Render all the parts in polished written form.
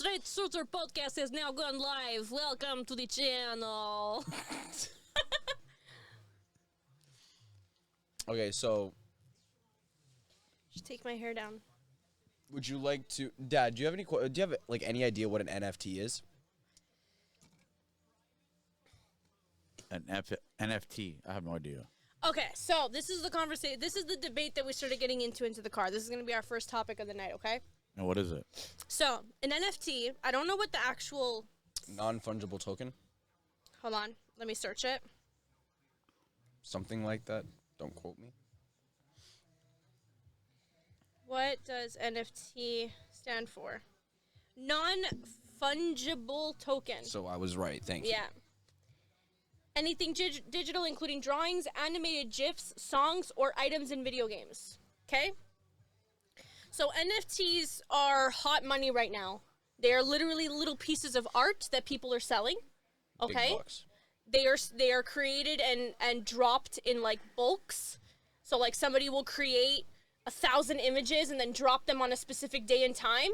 Straight Shooter Podcast has now gone live. Welcome to the channel. Okay, so Just take my hair down. would you like to, Dad? Do you have like any idea what an NFT is? An NFT. I have no idea. Okay, so this is the conversation. This is the debate that we started getting into the car. This is going to be our first topic of the night, okay? And what is it? So, an NFT, I don't know what the actual... Non-fungible token? Hold on, let me search it. Something like that. Don't quote me. What does NFT stand for? Non-fungible token. So I was right. Thank you. Yeah. Anything digital, including drawings, animated GIFs, songs, or items in video games. Okay? So NFTs are hot money right now. They are literally little pieces of art that people are selling. Okay? Big bucks. They are created and dropped in like bulks. So like somebody will create 1,000 images and then drop them on a specific day and time,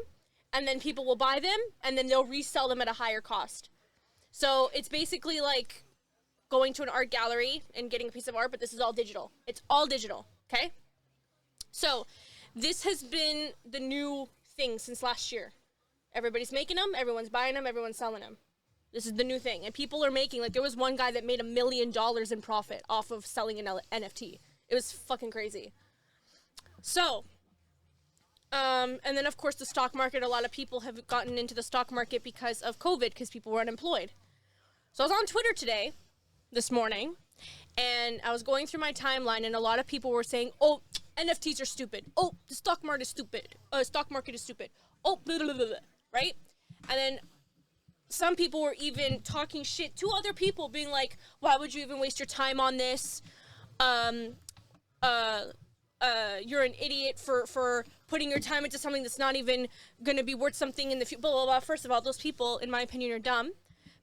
and then people will buy them and then they'll resell them at a higher cost. So it's basically like going to an art gallery and getting a piece of art, but this is all digital. It's all digital, okay? So this has been the new thing since last year. Everybody's making them, everyone's buying them, everyone's selling them. This is the new thing. And people are making, like there was one guy that made $1 million in profit off of selling an NFT. It was fucking crazy. So, and then of course the stock market, a lot of people have gotten into the stock market because of COVID, because people were unemployed. So I was on Twitter this morning, and I was going through my timeline, and a lot of people were saying, oh, NFTs are stupid. Oh, the stock market is stupid. Stock market is stupid. Oh, blah, blah, blah, blah, right? And then some people were even talking shit to other people, being like, why would you even waste your time on this? You're an idiot for putting your time into something that's not even going to be worth something in the future, blah, blah, blah. First of all, those people, in my opinion, are dumb,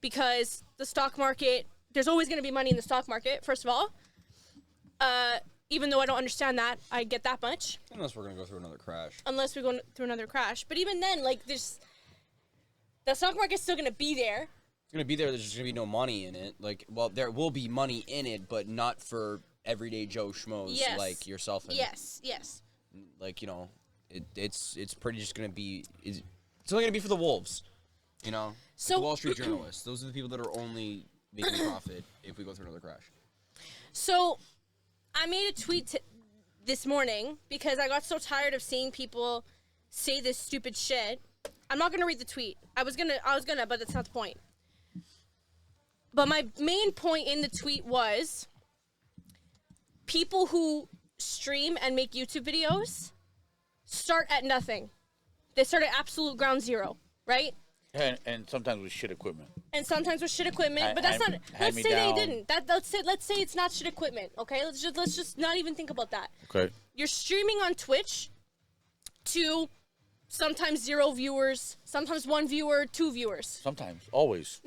because the stock market, there's always going to be money in the stock market, first of all. Even though I don't understand that, I get that much. Unless we're going to go through another crash. Unless we're going through another crash. But even then, like, the stock market's still going to be there. It's going to be there. There's just going to be no money in it. Like, well, there will be money in it, but not for everyday Joe Schmoes like yourself. And, yes. like, you know, it's pretty just going to be, it's only going to be for the wolves, you know? So, like the Wall Street journalists. Those are the people that are only making profit if we go through another crash. So, I made a tweet this morning because I got so tired of seeing people say this stupid shit. I'm not going to read the tweet. I was gonna, but that's not the point. But my main point in the tweet was people who stream and make YouTube videos start at nothing. They start at absolute ground zero, right? And sometimes with shit equipment. And sometimes with shit equipment, but that's not. Let's say they didn't. Let's say it's not shit equipment. Okay, let's just not even think about that. Okay. You're streaming on Twitch to sometimes 0 viewers, sometimes 1 viewer, 2 viewers. Sometimes, always.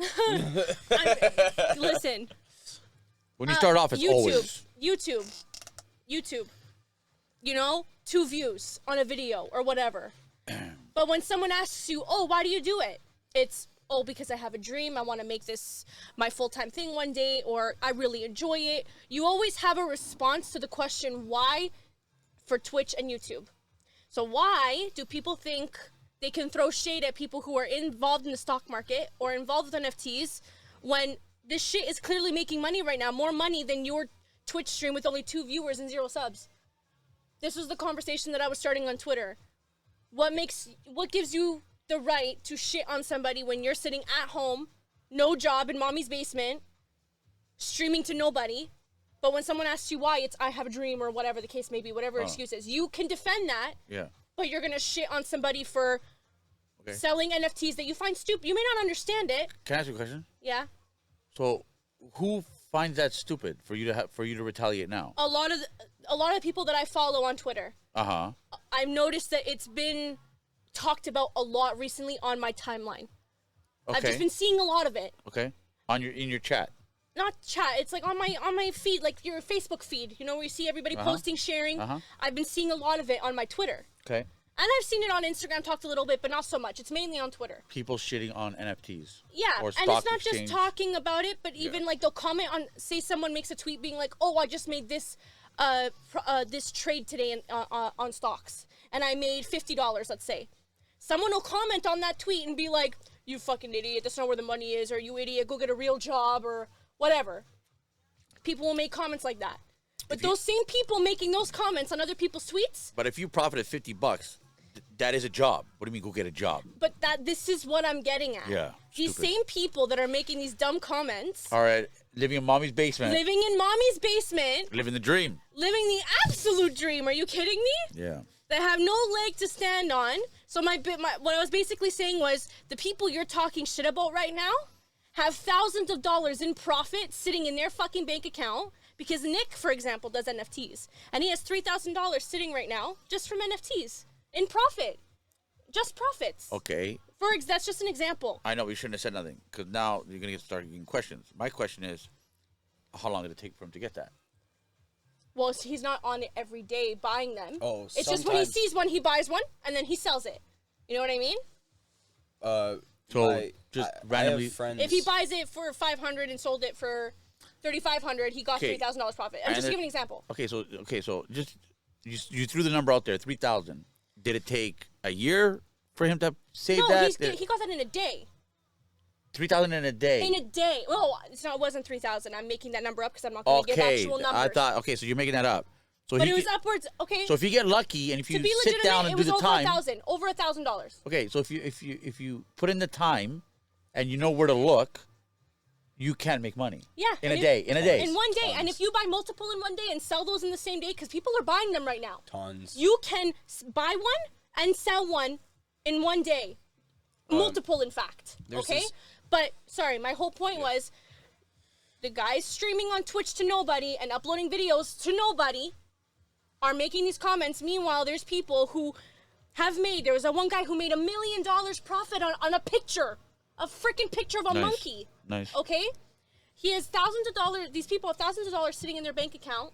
Listen. When you start off, it's always. YouTube. You know, 2 views on a video or whatever. But when someone asks you, oh, why do you do it? It's, oh, because I have a dream. I want to make this my full-time thing one day, or I really enjoy it. You always have a response to the question, why, for Twitch and YouTube. So why do people think they can throw shade at people who are involved in the stock market or involved with NFTs when this shit is clearly making money right now, more money than your Twitch stream with only 2 viewers and 0 subs? This was the conversation that I was starting on Twitter. What gives you the right to shit on somebody when you're sitting at home, no job, in mommy's basement, streaming to nobody? But when someone asks you why, it's I have a dream or whatever the case may be, whatever excuse is. You can defend that, but you're going to shit on somebody for selling NFTs that you find stupid. You may not understand it. Can I ask you a question? Yeah. So, who finds that stupid for you to retaliate now? A lot of people that I follow on Twitter. Uh-huh. I've noticed that it's been talked about a lot recently on my timeline. Okay. I've just been seeing a lot of it. Okay. In your chat. Not chat. It's like on my feed, like your Facebook feed. You know, where you see everybody posting, sharing. I've been seeing a lot of it on my Twitter. Okay. And I've seen it on Instagram talked a little bit, but not so much. It's mainly on Twitter. People shitting on NFTs. Yeah, or and stock it's not exchange. just talking about it, but even like they'll comment on, say someone makes a tweet being like, "Oh, I just made this this trade today on stocks, and I made $50, let's say." Someone will comment on that tweet and be like, "You fucking idiot, that's not where the money is," or "You idiot, go get a real job," or whatever. People will make comments like that. But those same people making those comments on other people's tweets. But if you profited $50, that is a job. What do you mean go get a job? But this is what I'm getting at. Yeah. These stupid. same people that are making these dumb comments. All right, living in mommy's basement. Living in mommy's basement. Living the dream. Living the absolute dream. Are you kidding me? Yeah. That have no leg to stand on. So what I was basically saying was the people you're talking shit about right now have thousands of dollars in profit sitting in their fucking bank account because Nick, for example, does NFTs and he has $3,000 sitting right now just from NFTs in profit. Just profits. Okay. That's just an example. I know we shouldn't have said nothing because now you're gonna start getting questions. My question is, how long did it take for him to get that? Well, he's not on it every day buying them. Oh, it's just when he sees one, he buys one, and then he sells it. You know what I mean? Randomly. I have friends. If he buys it for $500 and sold it for $3,500, he got $3,000 profit. I'm just giving an example. Okay, so just you threw the number out there, 3,000. Did it take a year for him to save that? No, he got that in a day. 3,000 in a day. In a day. Well, it wasn't 3,000. I'm making that number up because I'm not going to give actual numbers. I thought. Okay, so you're making that up. So but it was upwards. Okay. So if you get lucky and if you to be sit down and do the time, over $1,000. Okay, so if you put in the time, and you know where to look, you can make money. Yeah. In a day. In one day, and if you buy multiple in one day and sell those in the same day, because people are buying them right now. Tons. You can buy one and sell one in one day, multiple in fact. Okay. But sorry, my whole point was the guys streaming on Twitch to nobody and uploading videos to nobody are making these comments. Meanwhile, there's people who have made, there was one guy who made $1 million profit on a picture, a freaking picture of a monkey. Nice. Okay? He has thousands of dollars, these people have thousands of dollars sitting in their bank account,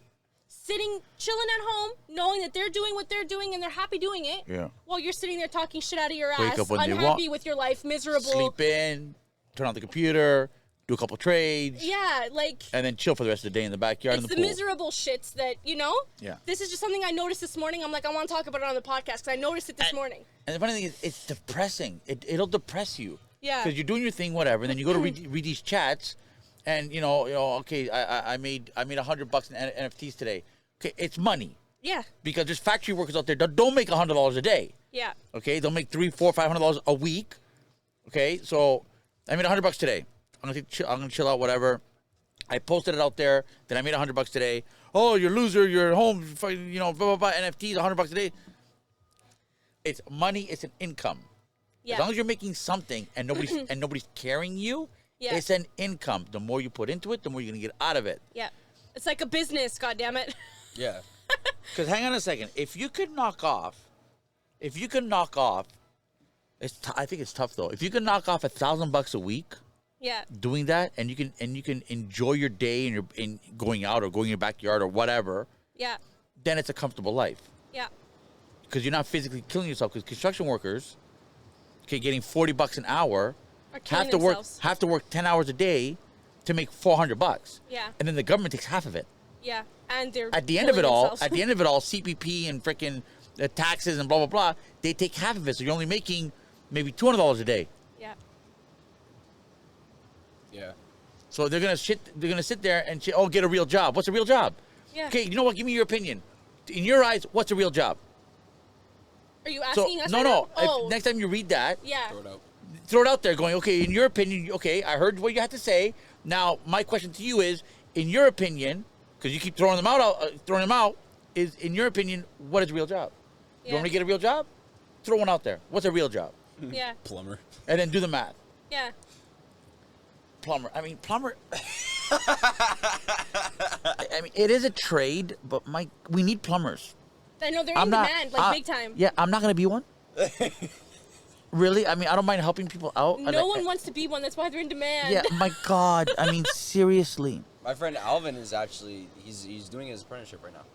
chilling at home, knowing that they're doing what they're doing and they're happy doing it. Yeah. While you're sitting there talking shit out of your Wake ass, up when they unhappy want, with your life, miserable. Sleep in, turn on the computer, do a couple trades. Yeah, like. And then chill for the rest of the day in the backyard in the pool. It's the miserable shits that, Yeah. This is just something I noticed this morning. I'm like, I want to talk about it on the podcast because I noticed it this morning. And the funny thing is, it's depressing. It'll depress you. Yeah. Because you're doing your thing, whatever, and then you go to read these chats, and okay, I made $100 in NFTs today. Okay, it's money. Yeah. Because there's factory workers out there that don't make $100 a day. Yeah. Okay, they'll make $300, $400, $500 a week. Okay, so I made $100 today. I'm gonna chill out, whatever. I posted it out there. Then I made $100 today. Oh, you're a loser. You're at home. Blah blah blah. NFTs, $100 a day. It's money. It's an income. Yeah. As long as you're making something and nobody's carrying you, it's an income. The more you put into it, the more you're gonna get out of it. Yeah. It's like a business, goddammit. Yeah. Because hang on a second. If you could knock off, I think it's tough though. If you can knock off $1,000 a week, Yeah. doing that, and you can enjoy your day and in going out or going in your backyard or whatever, Yeah. then it's a comfortable life Yeah. because you're not physically killing yourself. Because construction workers, getting $40 an hour, Are killing themselves. have to work 10 hours a day to make $400. Yeah. And then the government takes half of it. Yeah. And they're At the end of it all, themselves. CPP and freaking taxes and blah blah blah, they take half of it. So you're only making maybe $200 a day. Yeah. Yeah. So they're gonna sit there and get a real job. What's a real job? Yeah. Okay, you know what? Give me your opinion. In your eyes, what's a real job? Are you asking us? No. Right now? Oh. Next time you read that, Yeah. throw it out there. Going, okay, in your opinion, okay, I heard what you had to say. Now, my question to you is, in your opinion, because you keep throwing them out, is in your opinion, what is a real job? You want me to get a real job? Throw one out there. What's a real job? Yeah. Plumber. And then do the math. Yeah. Plumber. I mean, it is a trade, but we need plumbers. I know they're in demand, big time. Yeah, I'm not gonna be one. Really? I mean, I don't mind helping people out. No one wants to be one. That's why they're in demand. Yeah, my God. I mean, seriously. My friend Alvin is actually he's doing his apprenticeship right now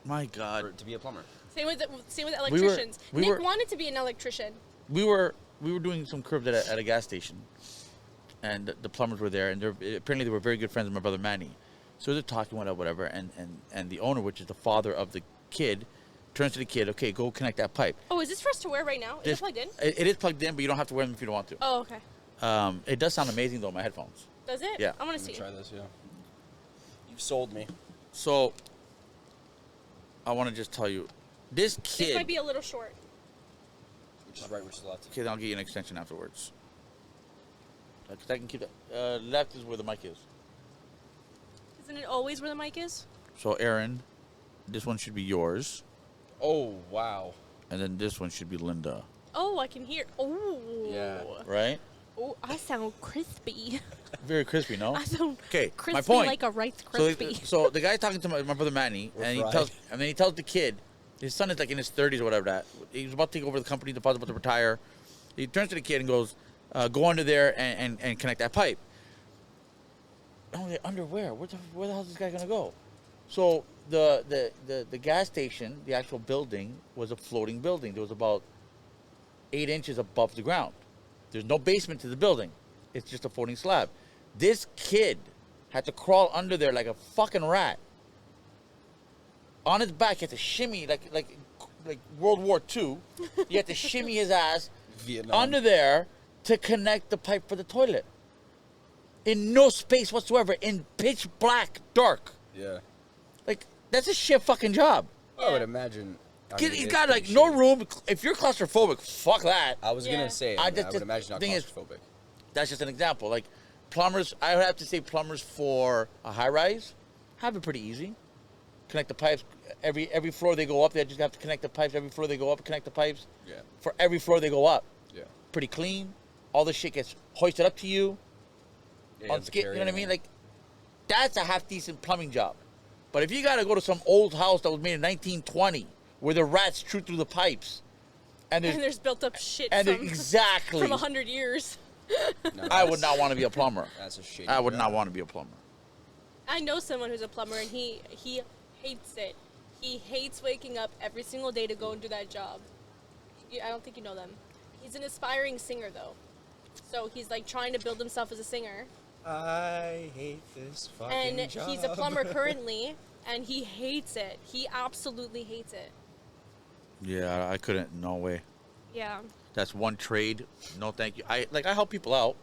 My God. to be a plumber. Same with electricians. we Nick were- wanted to be an electrician. We were doing some curbs at a gas station, and the plumbers were there, and apparently they were very good friends with my brother Manny. So they're talking, whatever, and the owner, which is the father of the kid, turns to the kid, okay, go connect that pipe. Oh, is this for us to wear right now? Is it plugged in? It is plugged in, but you don't have to wear them if you don't want to. Oh, okay. It does sound amazing, though, my headphones. Does it? Yeah. I want to Let me see. try this, yeah. You've sold me. So, I want to just tell you, this kid... This might be a little short. Which is right, which is left. Okay, then I'll get you an extension afterwards. Because I can keep that. Left is where the mic is. Isn't it always where the mic is? So, Aaron, this one should be yours. Oh, wow. And then this one should be Linda. Oh, I can hear. Oh. Yeah. Right? Oh, I sound crispy. Very crispy, no? I sound Okay, crispy my point. like a Rice So, Krispie. so the guy's talking to my brother Manny, We're and fried. then he tells the kid, his son is like in his 30s or whatever that. He was about to take over the company, the father's about to retire. He turns to the kid and goes, go under there and connect that pipe. Oh, underwear. Where the hell is this guy gonna go? So the gas station, the actual building, was a floating building. There was about 8 inches above the ground. There's no basement to the building. It's just a floating slab. This kid had to crawl under there like a fucking rat. On his back, he had to shimmy like World War II. He had to shimmy his ass Vietnam. under there to connect the pipe for the toilet. In no space whatsoever, in pitch black, dark. Yeah. Like, that's a shit fucking job. I would imagine. I mean, He's it's got pretty like no shitty. room. If you're claustrophobic, fuck that. I was Yeah. gonna say, I I just- would imagine not thing is- claustrophobic. That's just an example. Like plumbers, I would have to say plumbers for a high rise have it pretty easy. Connect the pipes. Every floor they go up, they just have to connect the pipes. Every floor they go up, connect the pipes. Yeah. For every floor they go up, Yeah. pretty clean. All the shit gets hoisted up to you. Yeah, On have to skid, you carry know what I it mean? in. Like, that's a half decent plumbing job. But if you got to go to some old house that was made in 1920, where the rats chew through the pipes, and And there's there's built up shit and from, exactly, from 100 years. No, I would that's- not want to be a plumber. That's a shitty. I would job. not want to be a plumber. I know someone who's a plumber, and he hates it. He hates waking up every single day to go and do that job. I don't think you know them. He's an aspiring singer, though. So he's like trying to build himself as a singer. I hate this fucking And job. he's a plumber currently, and he hates it. He absolutely hates it. Yeah, I couldn't. No way. Yeah. That's one trade. No, thank you. I help people out.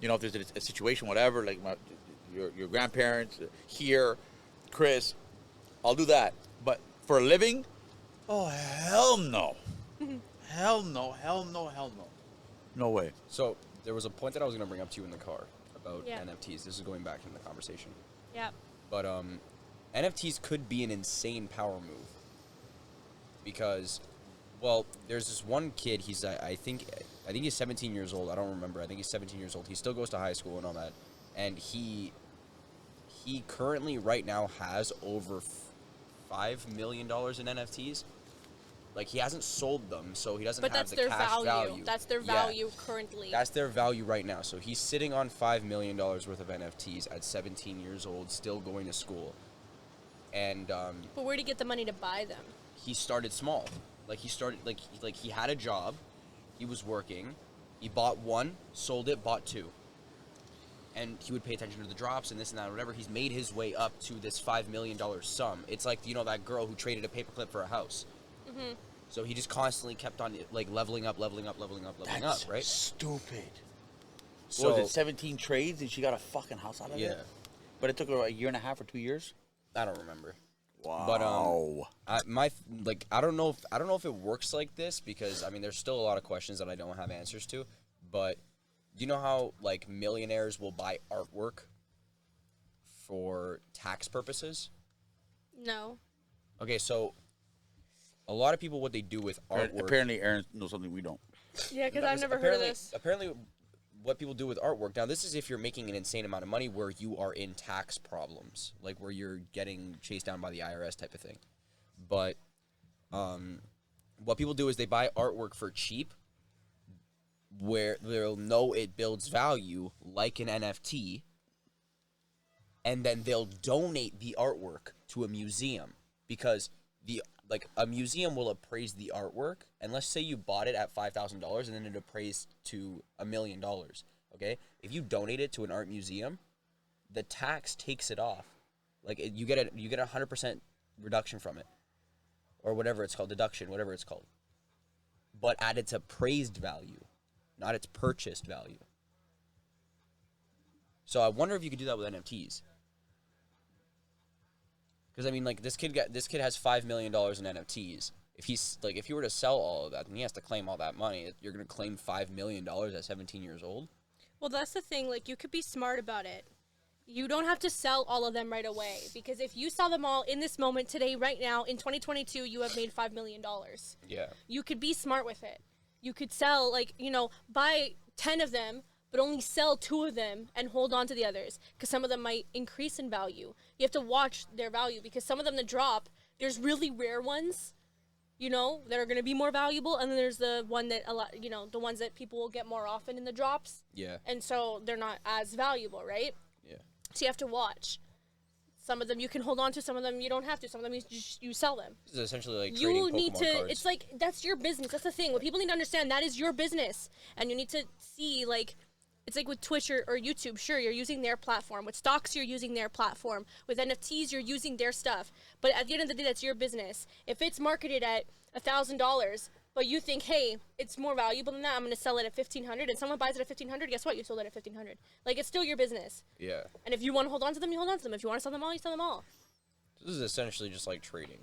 You know, if there's a situation, whatever, like your grandparents here, Chris, I'll do that. But for a living, oh hell no, hell no, hell no, hell no, no way. So there was a point that I was gonna bring up to you in the car about Yeah. NFTs. This is going back in the conversation, Yeah. but NFTs could be an insane power move because, well, there's this one kid. He's I think he's 17 years old. I don't remember. I think he's 17 years old. He still goes to high school and all that, and he currently right now has over $5 million in NFTs. Like, he hasn't sold them, so he doesn't But have that's the their cash value. That's their Yeah. value currently. That's their value right now. So he's sitting on $5 million worth of NFTs at 17 years old, still going to school. And But where do you get the money to buy them? he started small. Like, he had a job. He was working. He bought one, sold it, bought two. And he would pay attention to the drops and this and that, whatever. He's made his way up to this $5 million sum. It's like, you know, that girl who traded a paperclip for a house. Mm-hmm. So he just constantly kept on, like, leveling up, That's right? stupid. So, What was it, 17 trades and she got a fucking house out of yeah, it? But it took her a year and a half or 2 years? I don't remember. Wow. But I don't know if it works like this because I mean there's still a lot of questions that I don't have answers to. But do you know how like millionaires will buy artwork for tax purposes? No. Okay, so a lot of people what they do with artwork. Apparently, Aaron knows something we don't. Yeah, because No, I've never heard of apparently- this. Apparently, what people do with artwork now, this is if you're making an insane amount of money where you are in tax problems, like where you're getting chased down by the IRS type of thing. But what people do is they buy artwork for cheap, where they'll know it builds value, like an NFT, and then they'll donate the artwork to a museum because like a museum will appraise the artwork, and let's say you bought it at $5,000 and then it appraised to $1 million. Okay, if you donate it to an art museum, the tax takes it off. Like you get a 100% reduction from it, or whatever it's called, deduction, whatever it's called. But at its appraised value, not its purchased value. So I wonder if you could do that with NFTs. Because I mean, like this kid has $5 million in NFTs. If he were to sell all of that, then he has to claim all that money. You're gonna claim $5 million at 17 years old. Well, that's the thing. Like, you could be smart about it. You don't have to sell all of them right away, because if you sell them all in this moment today, right now, in 2022, you have made $5 million. Yeah. You could be smart with it. You could sell, like, buy 10 of them, but only sell 2 of them and hold on to the others, because some of them might increase in value. You have to watch their value, because some of them that drop, there's really rare ones, that are going to be more valuable, and then there's the one that the ones that people will get more often in the drops. Yeah. And so they're not as valuable, right? Yeah. So you have to watch. Some of them you can hold on to, some of them you don't have to. Some of them you sell them. This is essentially like trading You need Pokemon to. cards. It's like that's your business. That's the thing. What people need to understand, that is your business, and you need to see, like, it's like with Twitch or YouTube. Sure, you're using their platform. With stocks, you're using their platform. With NFTs, you're using their stuff. But at the end of the day, that's your business. If it's marketed at $1,000, but you think, hey, it's more valuable than that, I'm going to sell it at $1,500, and someone buys it at $1,500, guess what? You sold it at $1,500. Like, it's still your business. Yeah. And if you want to hold on to them, you hold on to them. If you want to sell them all, you sell them all. This is essentially just like trading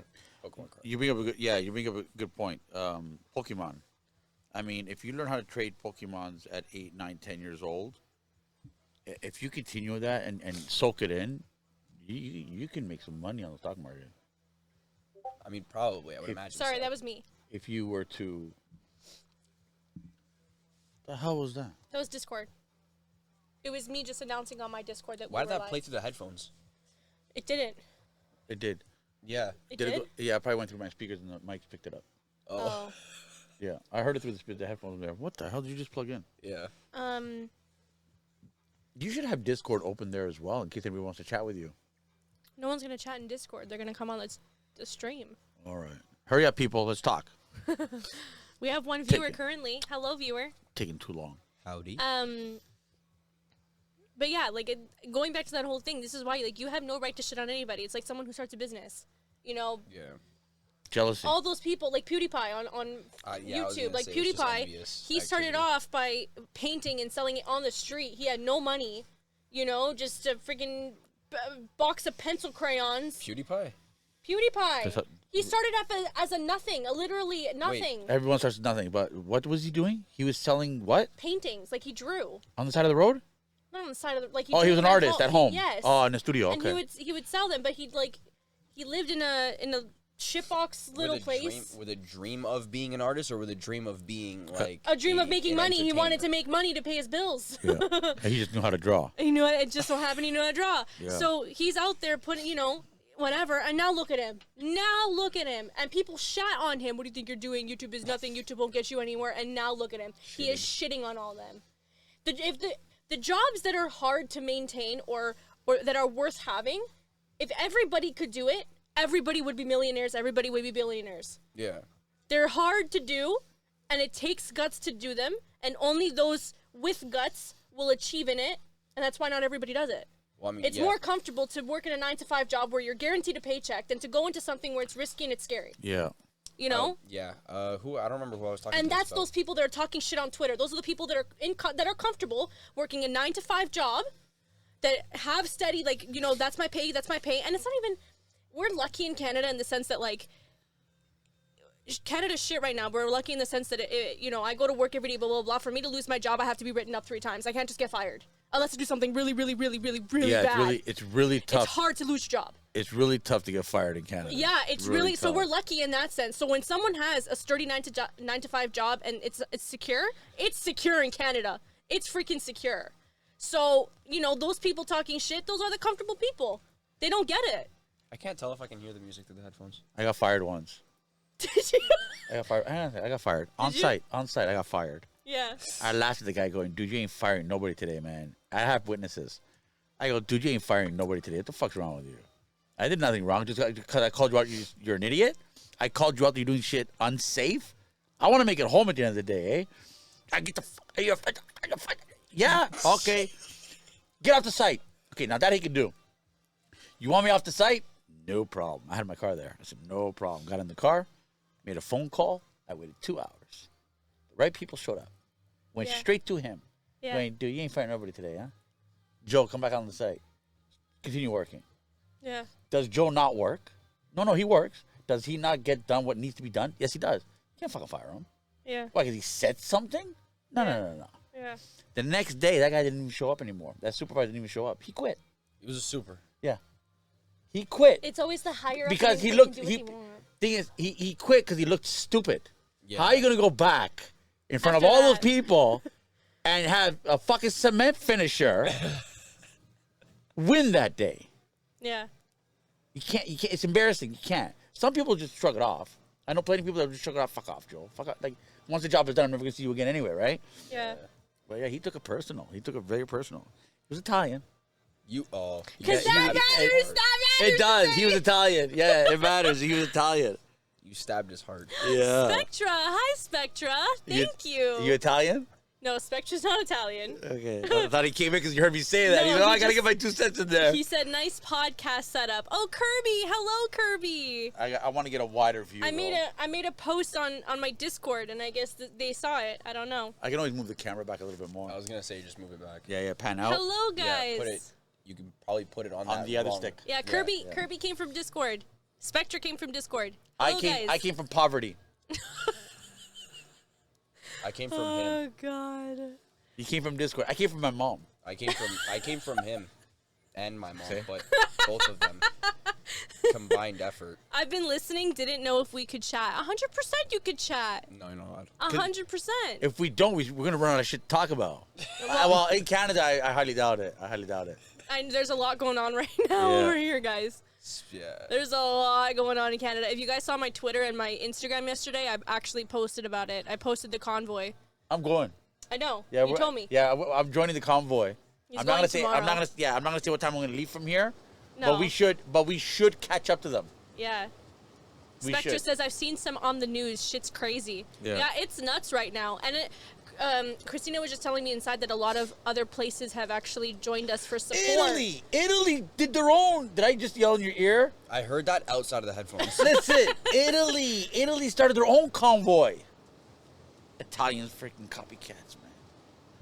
Pokemon cards. You bring up a good point. Pokemon. I mean, if you learn how to trade Pokemons at 8, 9, 10 years old, if you continue that and soak it in, you can make some money on the stock market. I mean, probably. I would imagine. Sorry, so. that was me. If you were to, the hell was that? That was Discord. It was me just announcing on my Discord that Why we did were that live. play through the headphones? It didn't. It did. Yeah. It Did did? it go, yeah, I probably went through my speakers and the mics picked it up. Oh. Yeah, I heard it through the headphones there. What the hell did you just plug in? Yeah. You should have Discord open there as well in case anybody wants to chat with you. No one's gonna chat in Discord. They're gonna come on the stream. All right. Hurry up, people. Let's talk. We have one viewer currently. Hello, viewer. Taking too long. Howdy. But yeah, like going back to that whole thing, this is why, like, you have no right to shit on anybody. It's like someone who starts a business. Yeah. Jealousy. All those people, like PewDiePie on Yeah, I was YouTube, gonna like say it's just PewDiePie, envious he started activity. off by painting and selling it on the street. He had no money, just a freaking box of pencil crayons. PewDiePie? PewDiePie. He started off as a nothing, literally nothing. Everyone starts with nothing, but what was he doing? He was selling what? Paintings, like he drew. On the side of the road? Not on the side of the, like he Oh, he drew was an them artist at home. Yes. Oh, in the studio. And Okay. he would sell them, but he lived in a shitbox little place. With a dream of being an artist, or with a dream of being like A dream of making an money. He wanted to entertainer? make money to pay his bills. Yeah. And he just knew how to draw. You know, it just so happened he knew how to draw. Yeah. So he's out there putting, whatever. And now look at him. And people shat on him. What do you think you're doing? YouTube is nothing. YouTube won't get you anywhere. And now look at him. He is shitting on all them. The jobs that are hard to maintain or that are worth having, if everybody could do it, everybody would be millionaires. Everybody would be billionaires. Yeah. They're hard to do, and it takes guts to do them, and only those with guts will achieve in it, and that's why not everybody does it. Well, I mean, It's more comfortable to work in a 9-to-5 job where you're guaranteed a paycheck than to go into something where it's risky and it's scary. Yeah. You know? Yeah. Who? I don't remember who I was talking to. And that's about. those people that are talking shit on Twitter. Those are the people that are that are comfortable working a 9-to-5 job, that have steady, like, that's my pay, and it's not even. We're lucky in Canada in the sense that, like, Canada's shit right now. We're lucky in the sense that I go to work every day, blah blah blah. For me to lose my job, I have to be written up 3 times. I can't just get fired unless I do something really, really, really, really, really Yeah, bad. it's really tough. It's hard to lose your job. It's really tough to get fired in Canada. Yeah, it's really so tough. we're lucky in that sense. So when someone has a sturdy 9-to-5 job and it's secure in Canada. It's freaking secure. So, those people talking shit, those are the comfortable people. They don't get it. I can't tell if I can hear the music through the headphones. I got fired once. Did you? I got fired. On you? site, I got fired. Yeah. I laughed at the guy going, dude, you ain't firing nobody today, man. I have witnesses. I go, dude, you ain't firing nobody today. What the fuck's wrong with you? I did nothing wrong. Just because I called you out, you're an idiot? I called you out that you're doing shit unsafe. I want to make it home at the end of the day, eh? I get the yeah, okay. Get off the site. Okay, now that he can do. You want me off the site? No problem. I had my car there. I said, no problem. Got in the car, made a phone call. I waited 2 hours. The right people showed up. Went straight to him. Yeah. Going, dude, you ain't fighting nobody today, huh? Joe, come back on the site. Continue working. Yeah. Does Joe not work? No, he works. Does he not get done what needs to be done? Yes, he does. You can't fucking fire him. Yeah. Why, because he said something? No. Yeah. The next day, that guy didn't even show up anymore. That supervisor didn't even show up. He quit. He was a super. Yeah. He quit. It's always the higher up Because that he can looked, do what he wants. thing is, he quit because he looked stupid. Yeah. How are you going to go back in front After of all those that. people and have a fucking cement finisher win that day? Yeah. You can't, it's embarrassing. You can't. Some people just shrug it off. I know plenty of people that just shrug it off. Fuck off, Joe. Fuck off. Like, once the job is done, I'm never going to see you again anyway, right? Yeah. But yeah, he took it personal. He took it very personal. He was Italian. Because that matters. That matters. It does. He was Italian. Yeah, it matters. He was Italian. You stabbed his heart. Yeah. Spectra. Hi, Spectra. Thank you. You Italian? No, Spectra's not Italian. Okay. I thought he came in because you heard me say that. No, He's like, he I got to just- get my 2 cents in there. He said, "Nice podcast setup." Oh, Kirby. Hello, Kirby. I want to get a wider view. I made a post on my Discord, and I guess they saw it. I don't know. I can always move the camera back a little bit more. I was gonna say just move it back. Yeah, pan out. Hello, guys. Yeah, put it. You can probably put it on On that the other long- stick. Yeah, Kirby came from Discord. Spectra came from Discord. I Hello, came guys. from poverty. I came from him. Oh God. He came from Discord. I came from my mom. I came from him, and my mom, See? but both of them combined effort. I've been listening. Didn't know if we could chat. 100% you could chat. No, you're not allowed. 100%. If we don't, we're going to run out of shit to talk about. Well, in Canada, I highly doubt it. There's a lot going on right now Yeah. over here, guys. Yeah. There's a lot going on in Canada. If you guys saw my Twitter and my Instagram yesterday, I actually posted about it. I posted the convoy. I'm going. I know. Yeah, you told me. Yeah, I'm joining the convoy. He's I'm not going gonna say. I'm tomorrow. not gonna. Yeah, I'm not gonna say what time I'm gonna leave from here. No. But we should catch up to them. Yeah. We Spectre should. says I've seen some on the news. Shit's crazy. Yeah. It's nuts right now. And Christina was just telling me inside that a lot of other places have actually joined us for support. Italy did their own. Did I just yell in your ear? I heard that outside of the headphones. Listen, Italy started their own convoy. Italians freaking copycats, man.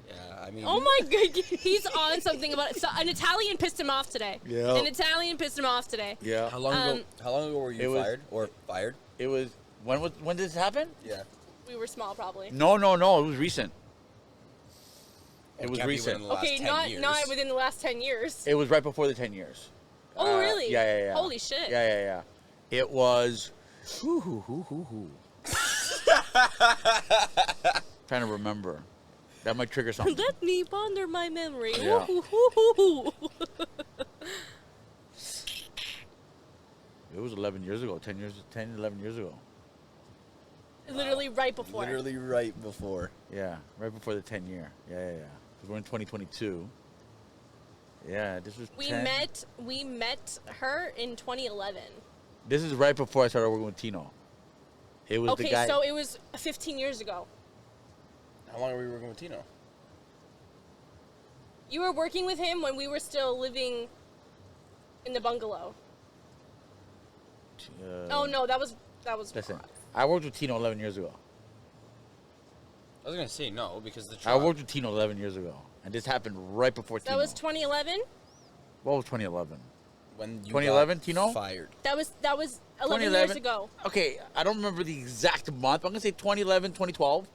Yeah, I mean. Oh my god, he's on something about it. So an Italian pissed him off today. Yeah. An Italian pissed him off today. Yeah. How long ago? How long ago were it you was- fired or fired? It was when did this happen? Yeah. We were small, probably. No. It was recent. It was Can't be recent. within the last Okay, 10 years. not within the last 10 years. It was right before the 10 years. Oh, really? Yeah. Holy shit. Yeah. It was. Trying to remember. That might trigger something. Let me ponder my memory. Yeah. It was 11 years ago. 11 years ago. Literally right before. Literally right before. Yeah, right before the 10 year. Yeah. 'Cause we're in 2022. Yeah, this was. We met her in 2011. This is right before I started working with Tino. It was the Okay, guy. so it was 15 years ago. How long were you working with Tino? You were working with him when we were still living in the bungalow. Oh no, that was Listen, I worked with Tino 11 years ago. I was gonna say no because the. I worked with Tino 11 years ago, and this happened right before Tino. That was 2011. What was 2011? when you 2011, got Tino? fired. That was 11 2011? years ago. Okay, I don't remember the exact month. I'm gonna say 2011, 2012.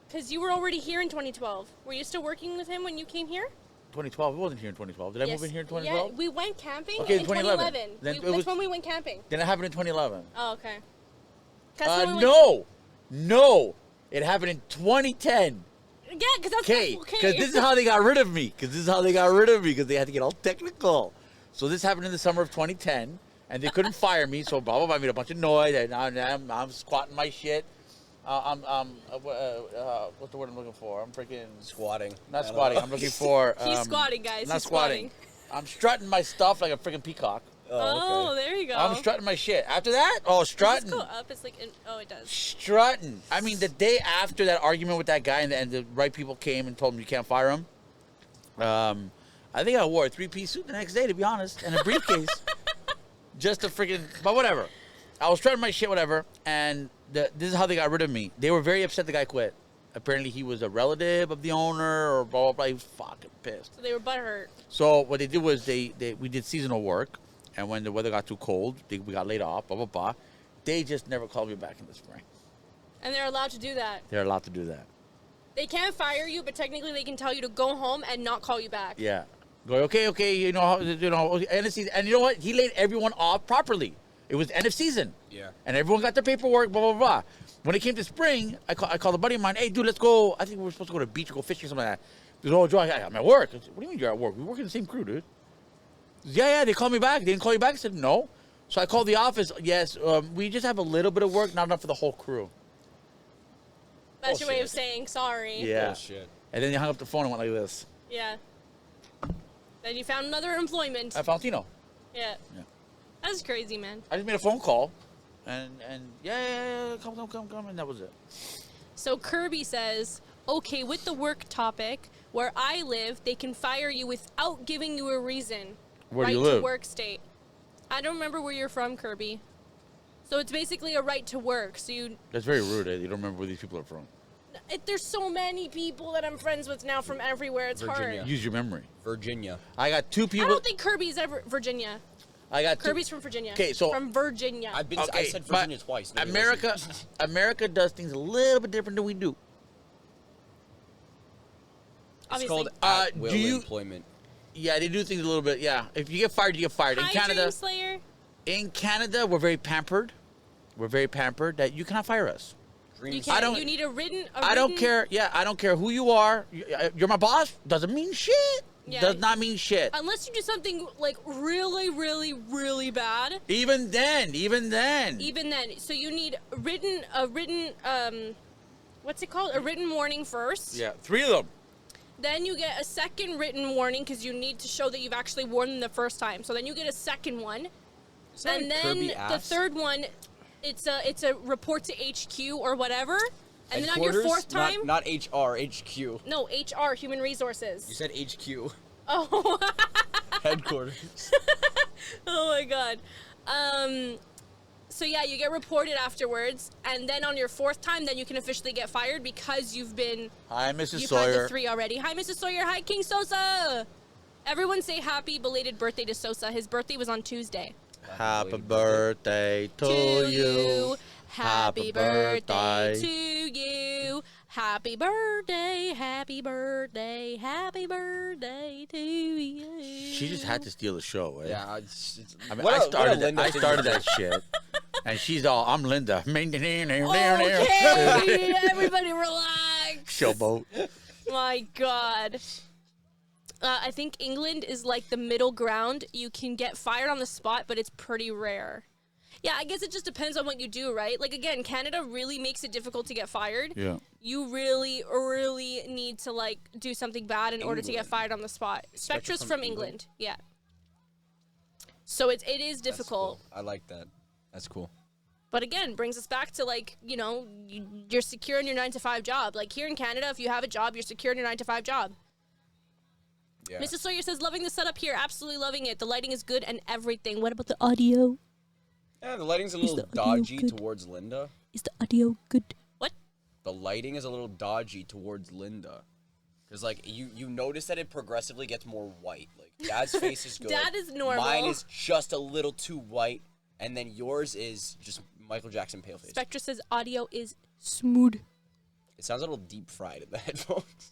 Because you were already here in 2012. Were you still working with him when you came here? 2012. It wasn't here in 2012. Did I move in here in 2012? Yeah, we went camping Okay, in 2011. 2011. Then it That's was- when we went camping. Then it happened in 2011. Oh, okay. That's when we went- No. It happened in 2010. Yeah, because that's Okay, because this is how they got rid of me. Because they had to get all technical. So this happened in the summer of 2010, and they couldn't fire me. So blah blah blah. I made a bunch of noise, and I'm squatting my shit. What's the word I'm looking for? I'm freaking Squatting. not squatting. I'm looking for. He's squatting, guys. Not He's squatting. I'm strutting my stuff like a freaking peacock. Oh, okay. there you go. I'm strutting my shit. After that, Does strutting. this go up? It's like, oh, it does. Strutting. I mean, the day after that argument with that guy and the right people came and told him you can't fire him, I think I wore a 3-piece suit the next day, to be honest, and a briefcase. Just to freaking, but whatever. I was strutting my shit, whatever, and this is how they got rid of me. They were very upset the guy quit. Apparently, he was a relative of the owner or blah, blah, blah. He was fucking pissed. So they were butthurt. So what they did was we did seasonal work, and when the weather got too cold, we got laid off, blah, blah, blah. They just never called me back in the spring. And they're allowed to do that. They're allowed to do that. They can't fire you, but technically they can tell you to go home and not call you back. Yeah. Go, okay, you know, end of season. And you know what? He laid everyone off properly. It was end of season. Yeah. And everyone got their paperwork, blah, blah, blah. When it came to spring, I called a buddy of mine, hey, dude, let's go. I think we were supposed to go to the beach or go fishing or something like that. He goes, oh, Joe, I'm at work. I said, what do you mean you're at work? We work in the same crew, dude. He goes, yeah, they called me back. They didn't call you back? I said, no. So I called the office. Yes, we just have a little bit of work, not enough for the whole crew. That's your way of Bullshit. saying sorry. Yeah. Bullshit. And then he hung up the phone and went like this. Yeah. Then you found another employment. At Valentino. Yeah. Yeah. That's crazy, man. I just made a phone call. And yeah, come, and that was it. So Kirby says, okay, with the work topic, where I live, they can fire you without giving you a reason. Where right do you live? to work state. I don't remember where you're from, Kirby. So it's basically a right to work. So That's very rude. You don't remember where these people are from. there's so many people that I'm friends with now from everywhere. It's Virginia. hard. Use your memory. Virginia. I got two I people. don't think Kirby's ever Virginia. I got two. Kirby's from Virginia. Okay, so from Virginia. I Okay, said but Virginia twice. Nobody America, listened. America does things a little bit different than we do. It's Obviously. called at will do you- employment. Yeah, they do things a little bit. Yeah, if you get fired, you get fired. Hi, Dream Slayer. In Canada, we're very pampered. We're very pampered that you cannot fire us. You Dreams. can't. You need a written. I don't care. Yeah, I don't care who you are. You're my boss. Doesn't mean shit. Yeah. Does not mean shit. Unless you do something like really, really, really bad. Even then. Even then, so you need a written, what's it called? A written warning first. Yeah, 3 of them. Then you get a second written warning because you need to show that you've actually warned them the first time. So then you get a second one, Is that and what then Kirby the asked? third one, it's a report to HQ or whatever. And then on your Headquarters? fourth time, Not HR, HQ. no HR, Human Resources. You said HQ. Oh. Headquarters. Oh my god. So yeah, you get reported afterwards, and then on your fourth time, then you can officially get fired because you've been Hi, Mrs. you've Sawyer. had the 3 already. Hi, Mrs. Sawyer. Hi, King Sosa. Everyone say happy belated birthday to Sosa. His birthday was on Tuesday. Happy birthday to you. Happy birthday to you. Happy birthday, happy birthday, happy birthday to you. She just had to steal the show. Eh? Yeah. I mean, what I a started Linda I thing. started that shit. And she's all, I'm Linda. Okay, everybody relax. Showboat. My God. I think England is like the middle ground. You can get fired on the spot, but it's pretty rare. Yeah, I guess it just depends on what you do, right? Like, again, Canada really makes it difficult to get fired. Yeah. You really, really need to, like, do something bad in order to get England. fired on the spot. Spectra's from from England? England. Yeah. So it is That's difficult. cool. I like that. That's cool. But again, brings us back to, like, you know, you're secure in your 9-to-5 job. Like, here in Canada, if you have a job, you're secure in your 9-to-5 job. Yeah. Mrs. Sawyer says, loving the setup here. Absolutely loving it. The lighting is good and everything. What about the audio? Yeah, the lighting's a little the audio dodgy good? towards Linda. Is the audio good? What? The lighting is a little dodgy towards Linda. Because, like, you notice that it progressively gets more white. Like, Dad's face is good. Dad is normal. Mine is just a little too white. And then yours is just Michael Jackson pale face. Spectra says audio is smooth. It sounds a little deep fried in the headphones.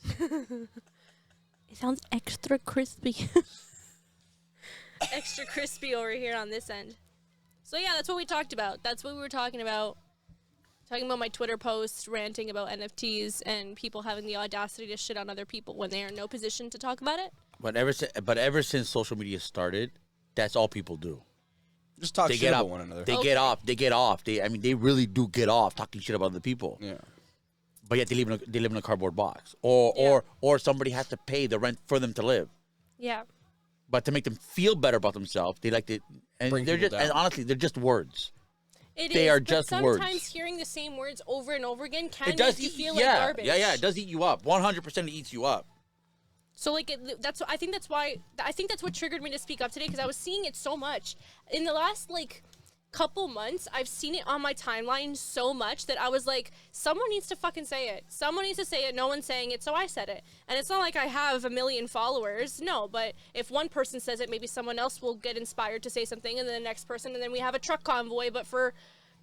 It sounds extra crispy. Extra crispy over here on this end. So yeah, that's what we talked about. That's what we were talking about. Talking about my Twitter post, ranting about NFTs and people having the audacity to shit on other people when they are in no position to talk about it. But ever since social media started, that's all people do. Just talk They shit get about up. one another. They Okay. get off. They get off. They really do get off talking shit about other people. Yeah. But yet they live in a cardboard box, or somebody has to pay the rent for them to live. Yeah. But to make them feel better about themselves, they like to, and Bring they're people just, and down. honestly, they're just words. They are but just sometimes words. hearing the same words over and over again can It does make you eat, feel yeah, like garbage. yeah, it does eat you up. 100% it eats you up. So like I think that's what triggered me to speak up today, because I was seeing it so much in the last like couple months. I've seen it on my timeline so much that I was like, someone needs to fucking say it. Someone needs to say it. No one's saying it, so I said it. And it's not like I have 1 million followers, no. But if one person says it, maybe someone else will get inspired to say something, and then the next person, and then we have a truck convoy, but for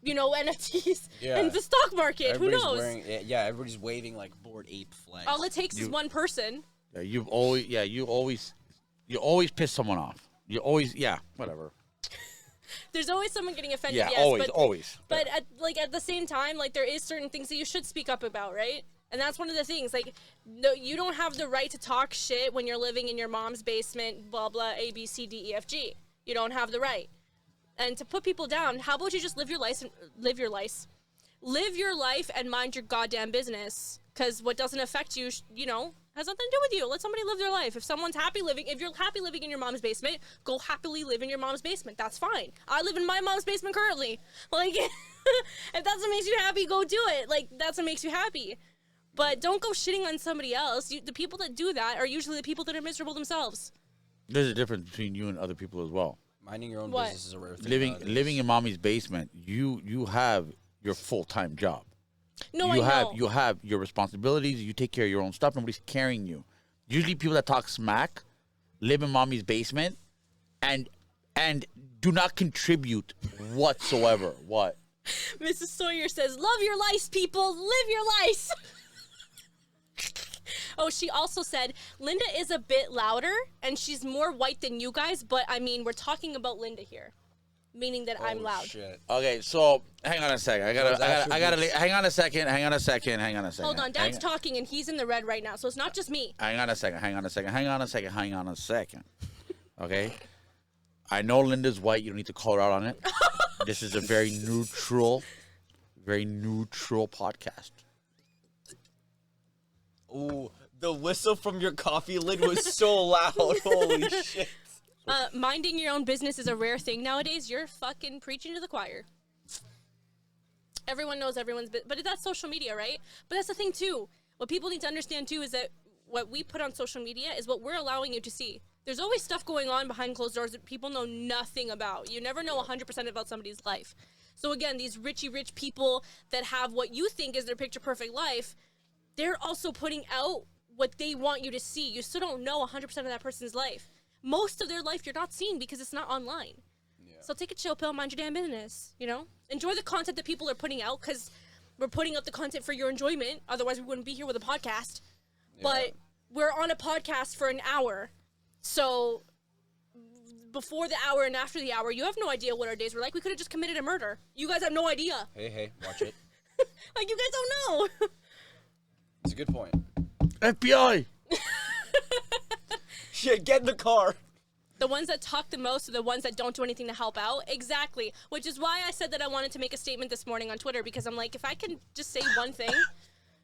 NFTs and the stock market. Who knows? Everybody's waving like Bored Ape flags. All it takes is one person. Yeah, you always piss someone off. You always, whatever. There's always someone getting offended. Yeah, yes, always. But at the same time, like, there is certain things that you should speak up about, right? And that's one of the things. Like, no, you don't have the right to talk shit when you're living in your mom's basement. Blah blah. A B C D E F G. You don't have the right. And to put people down, how about you just live your life and mind your goddamn business? Because what doesn't affect you, has nothing to do with you. Let somebody live their life. If you're happy living in your mom's basement, go happily live in your mom's basement. That's fine. I live in my mom's basement currently. Like, if that's what makes you happy, go do it. Like, that's what makes you happy. But don't go shitting on somebody else. The people that do that are usually the people that are miserable themselves. There's a difference between you and other people as well. Minding your own What? business is a rare thing. Living in mommy's basement, you have your full-time job. No, you I know. You have your responsibilities. You take care of your own stuff. Nobody's carrying you. Usually, people that talk smack live in mommy's basement, and do not contribute whatsoever. What? Mrs. Sawyer says, "Love your lice, people. Live your lice." Oh, she also said, Linda is a bit louder, and she's more white than you guys, but, I mean, we're talking about Linda here, meaning that I'm loud. Shit. Okay, so hang on a second. Hang on a second. Hold on, Dad's talking, and he's in the red right now, so it's not just me. Hang on a second. Okay? I know Linda's white. You don't need to call her out on it. This is a very neutral podcast. Ooh, the whistle from your coffee lid was so loud. Holy shit. Minding your own business is a rare thing nowadays. You're fucking preaching to the choir. Everyone knows everyone's but that's social media, right? But that's the thing, too. What people need to understand, too, is that what we put on social media is what we're allowing you to see. There's always stuff going on behind closed doors that people know nothing about. You never know 100% about somebody's life. So, again, these rich people that have what you think is their picture-perfect life, they're also putting out what they want you to see. You still don't know 100% of that person's life. Most of their life you're not seeing because it's not online. Yeah. So take a chill pill, mind your damn business, Enjoy the content that people are putting out, because we're putting out the content for your enjoyment. Otherwise, we wouldn't be here with a podcast. Yeah. But we're on a podcast for an hour. So before the hour and after the hour, you have no idea what our days were like. We could have just committed a murder. You guys have no idea. Hey, watch it. Like, you guys don't know. It's a good point. FBI! Shit, get in the car. The ones that talk the most are the ones that don't do anything to help out. Exactly. Which is why I said that I wanted to make a statement this morning on Twitter, because I'm like, if I can just say one thing,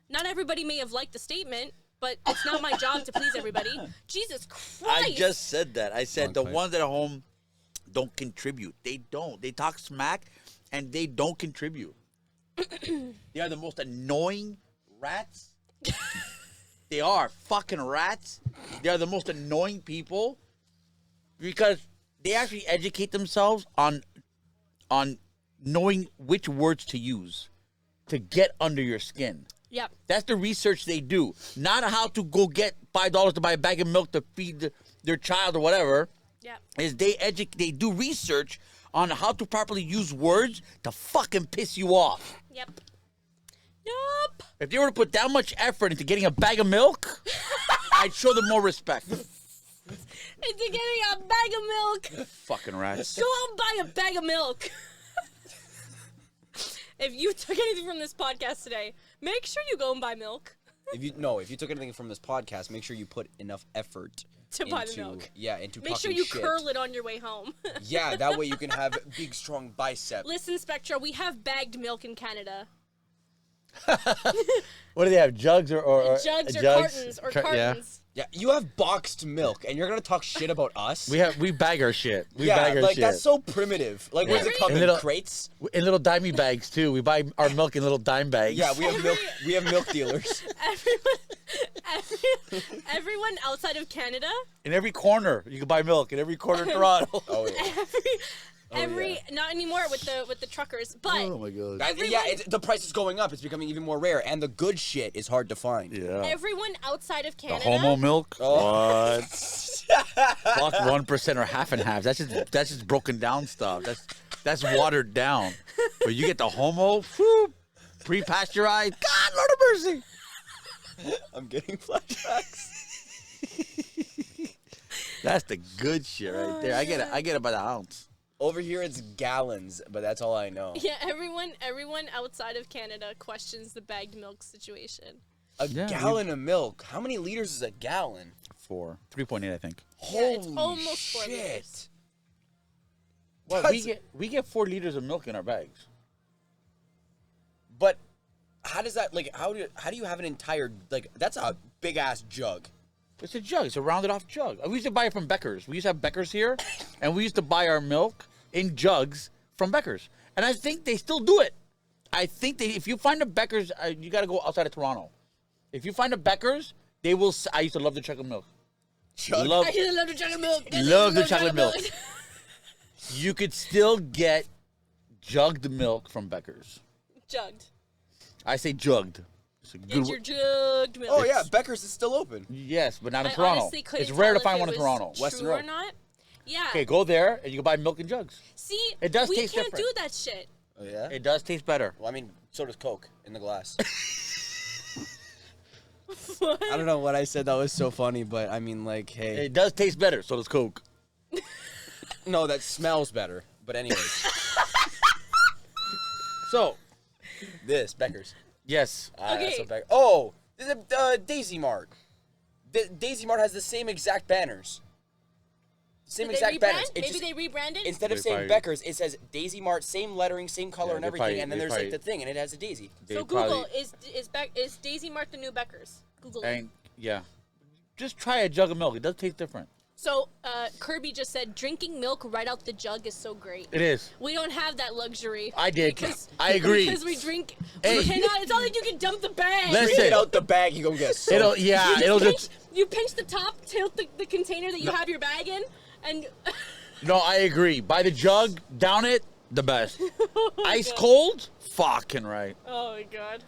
not everybody may have liked the statement, but it's not my job to please everybody. Jesus Christ. I just said that. I said the ones at home don't contribute. They don't. They talk smack, and they don't contribute. They are the most annoying rats. They are fucking rats. They are the most annoying people, because they actually educate themselves on knowing which words to use to get under your skin. Yep. That's the research they do. Not how to go get $5 to buy a bag of milk to feed their child or whatever. Yep. Is they do research on how to properly use words to fucking piss you off. Yep. If they were to put that much effort into getting a bag of milk, I'd show them more respect. Into getting a bag of milk. Fucking rats. Go out and buy a bag of milk. If you took anything from this podcast today, make sure you go and buy milk. If you took anything from this podcast, make sure you put enough effort to buy the milk. Yeah, into make sure talking you shit. curl it on your way home. Yeah, that way you can have big, strong biceps. Listen, Spectra, we have bagged milk in Canada. What do they have? Jugs or jugs or cartons or cartons. Yeah, you have boxed milk, and you're gonna talk shit about us. We bag our shit. We yeah, bag our like shit. that's so primitive. Like, what does it come And in little- crates? In little dimey bags too. We buy our milk in little dime bags. Yeah, we have milk. We have milk dealers. Everyone outside of Canada, In every corner, you can buy milk. In every corner of Toronto. Oh yeah. every not anymore with the truckers, but Oh my god. The price is going up. It's becoming even more rare, and the good shit is hard to find. Yeah. everyone outside of The Canada, homo milk? Oh. What? Fuck 1% or half and half. That's just broken down stuff. That's watered down. But you get the homo, whew, pre-pasteurized. God, Lord of mercy. I'm getting flashbacks. That's the good shit right there. I get it by the ounce. Over here, it's gallons, but that's all I know. yeah, everyone outside of Canada questions the bagged milk situation. A Yeah, gallon of milk. How many liters is a gallon? 3.8, I think. Holy it's almost 4 shit! liters. Well, That's- we get 4 liters of milk in our bags. But how does that like? How do you have an entire like? That's a big ass jug. It's a jug. It's a rounded off jug. We used to buy it from Becker's. We used to have Becker's here, and we used to buy our milk in jugs from Becker's. And I think they still do it. I think if you find a Becker's, you got to go outside of Toronto. If you find a Becker's, they will. I used to love the chocolate milk. Jug. Love, I just love the chocolate milk. love the chocolate milk. You could still get jugged milk from Becker's. Jugged. I say jugged. It's a good It's your jugged milk. Oh yeah, Becker's is still open. Yes, but not in I Toronto. honestly couldn't It's rare to tell find if one it in was Toronto. Western true or Road. not. Yeah. Okay, go there and you can buy milk in jugs. See, It does we taste can't different. do that shit. Oh yeah. It does taste better. Well, I mean, so does Coke in the glass. What? I don't know what I said. That was so funny, but I mean, like, hey, It does taste better. So does Coke. no, that smells better. But anyways, So, this Becker's. yes. Okay. So oh, this is a Daisy Mart. Daisy Mart has the same exact banners. Same Did exact they rebrand? banners. It's Maybe just- they rebranded. Instead of They saying probably- Becker's, it says Daisy Mart, same lettering, same color, Yeah, and they everything. probably- and then they there's like probably- the thing, and it has a daisy. They So Google probably- is Daisy Mart the new Becker's? Google it. And, yeah. Just try a jug of milk. It does taste different. So Kirby just said drinking milk right out the jug is so great. It is. We don't have that luxury. I did. Because, I agree. Because we drink. Hey. We cannot. It's not like you can dump the bag. Listen. Take it out the bag, you gonna get soaked. It'll, yeah, it'll just. You pinch the top, tilt the container that you have your bag in, and No, I agree. Buy the jug, down it, the best. Ice God. cold, fucking right. oh my god.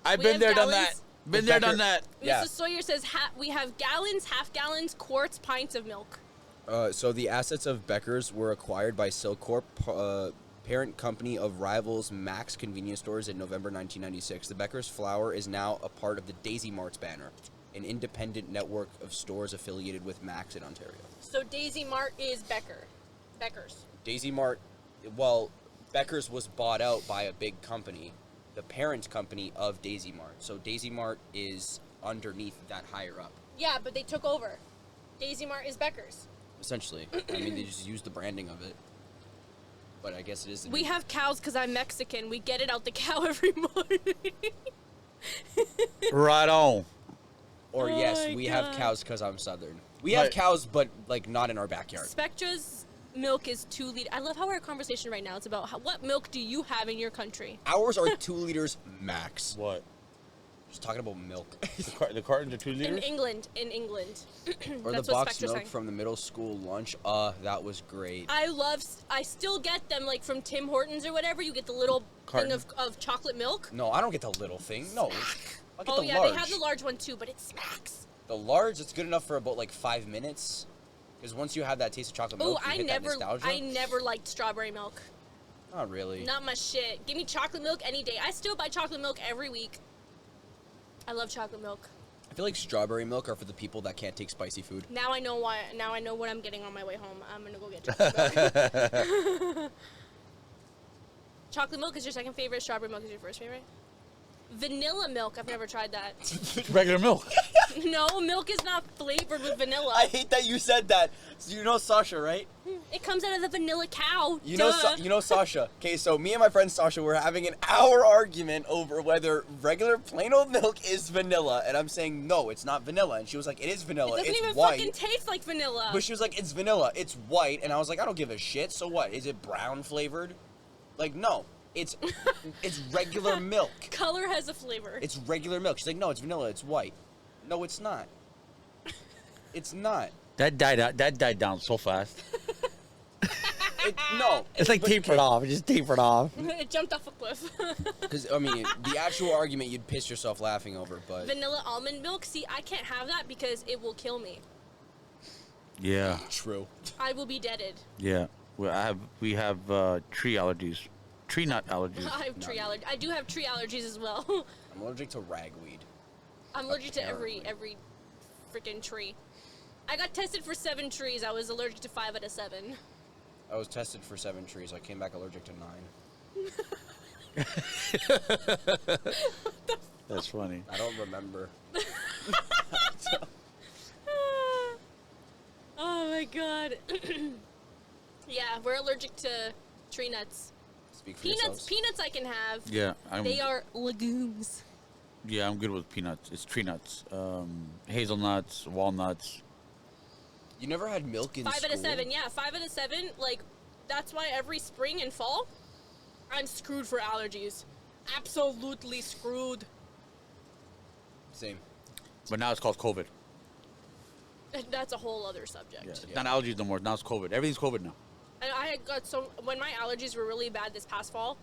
I've We been have there, done gallons. that. Been there, done that. Yeah. Mrs. Sawyer says we have gallons, half gallons, quarts, pints of milk. So the assets of Becker's were acquired by Silcorp, parent company of rivals Mac's convenience stores in November 1996. The Becker's flour is now a part of the Daisy Mart's banner, an independent network of stores affiliated with Mac's in Ontario. So Daisy Mart is Becker's. Daisy Mart, well, Becker's was bought out by a big company, the parent company of Daisy Mart. So Daisy Mart is underneath that higher up, Yeah, but they took over. Daisy Mart is Becker's. essentially. I mean, they just used the branding of it. But I guess it is. We have cows because I'm Mexican. We get it out the cow every morning. Right on. Or Oh yes, my we God. have cows because I'm Southern. We have Right. cows, but like not in our backyard. Spectra's milk is 2 liters. I love how our conversation right now is about what milk do you have in your country? Ours are 2 liters max. What? Just talking about milk. The cartons are 2 In liters? England. Or That's the what boxed Spectra's milk saying. from the middle school lunch. That was great. I still get them like from Tim Hortons or whatever. You get the little Carton. thing of chocolate milk. No, I don't get the little thing. No, I get Oh the yeah, large. they have the large one too, but it smacks. The large, it's good enough for about like 5 minutes. Because once you have that taste of chocolate Oh, milk, you hit that nostalgia. I never liked strawberry milk. Not really. Not my shit. Give me chocolate milk any day. I still buy chocolate milk every week. I love chocolate milk. I feel like strawberry milk are for the people that can't take spicy food. Now I know why. Now I know what I'm getting on my way home. I'm gonna go get chocolate milk. Chocolate milk is your second favorite. Strawberry milk is your first favorite. Vanilla milk. I've never tried that. Regular milk. No, milk is not flavored with vanilla. I hate that you said that. So you know Sasha, right? It comes out of the vanilla cow. You Duh. know, you know Sasha. Okay, so me and my friend Sasha were having an hour argument over whether regular plain old milk is vanilla, and I'm saying no, it's not vanilla, and she was like, it is vanilla. It doesn't It's even white. fucking taste like vanilla. But she was like, it's vanilla. It's white, and I was like, I don't give a shit. So what? Is it brown flavored? Like, no, it's regular milk. Color has a flavor. It's regular milk. She's like, no, it's vanilla. It's white. No, it's not. It's not. That died down so fast. No. It's like tapered off. It just tapered off. It jumped off a cliff. Because, I mean, the actual argument you'd piss yourself laughing over, but... Vanilla almond milk? See, I can't have that because it will kill me. Yeah. True. I will be deaded. Yeah. Well, we have tree allergies. Tree nut allergies. I have tree allergies. I do have tree allergies as well. I'm allergic to ragweed. I'm allergic to every Apparently. freaking tree. I got tested for 7 trees. I was allergic to 5 out of 7. I was tested for 7 trees. I came back allergic to 9. That's funny. I don't remember. Oh my god. Yeah, we're allergic to tree nuts. Speak for Peanuts, yourselves. peanuts I can have. Yeah. They are legumes. Yeah, I'm good with peanuts. It's tree nuts. Hazelnuts, walnuts. You never had milk in 5 school? out of 7, yeah, 5 out of 7. Like, that's why every spring and fall, I'm screwed for allergies. Absolutely screwed. Same. But now it's called COVID. That's a whole other subject. Yeah. It's not allergies no more. Now it's COVID. Everything's COVID now. And I had got when my allergies were really bad this past fall,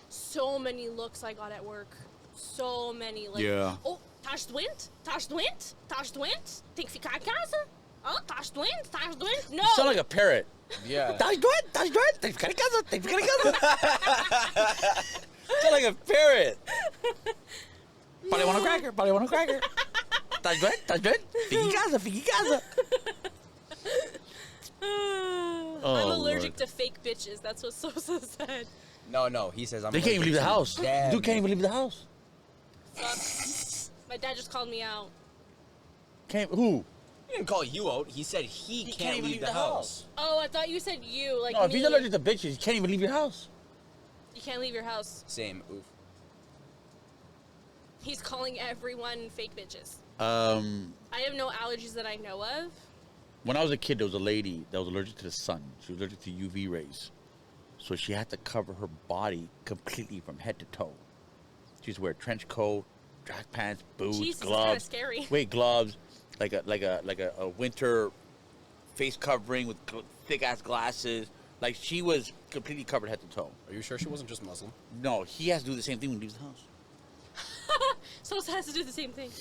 so many looks I got at work. So many. Like, Yeah. oh, Tash Dwint? Tash Dwint? Tash Dwint? Think fica casa? Oh, Tash Dwint? Tash Dwint? No. You sound like a parrot. Yeah. Tash Dwight, Tash Dwight, Tash Dwight, Tash Dwight. Sound like a parrot. Probably want a cracker. Probably want a cracker. Tash Dwight, Fiki casa. I'm allergic Lord. to fake bitches. That's what Sosa said. No, he says I'm They can't even leave the house. Damn. Dude can't even leave the house. Sucks. My dad just called me out. Who? He didn't call you out. He said he can't leave the house. Oh, I thought you said you. Like, No, if me. he's allergic to bitches, you can't even leave your house. You can't leave your house. Same. Oof. He's calling everyone fake bitches. I I have no allergies that I know of. When I was a kid, there was a lady that was allergic to the sun. She was allergic to UV rays. So she had to cover her body completely from head to toe. She used to wear a trench coat, track pants, boots, Jesus, it's gloves. kinda scary. Wait, gloves, like a winter face covering with thick ass glasses. Like she was completely covered head to toe. Are you sure she wasn't just Muslim? No, he has to do the same thing when he leaves the house. Sosa has to do the same thing.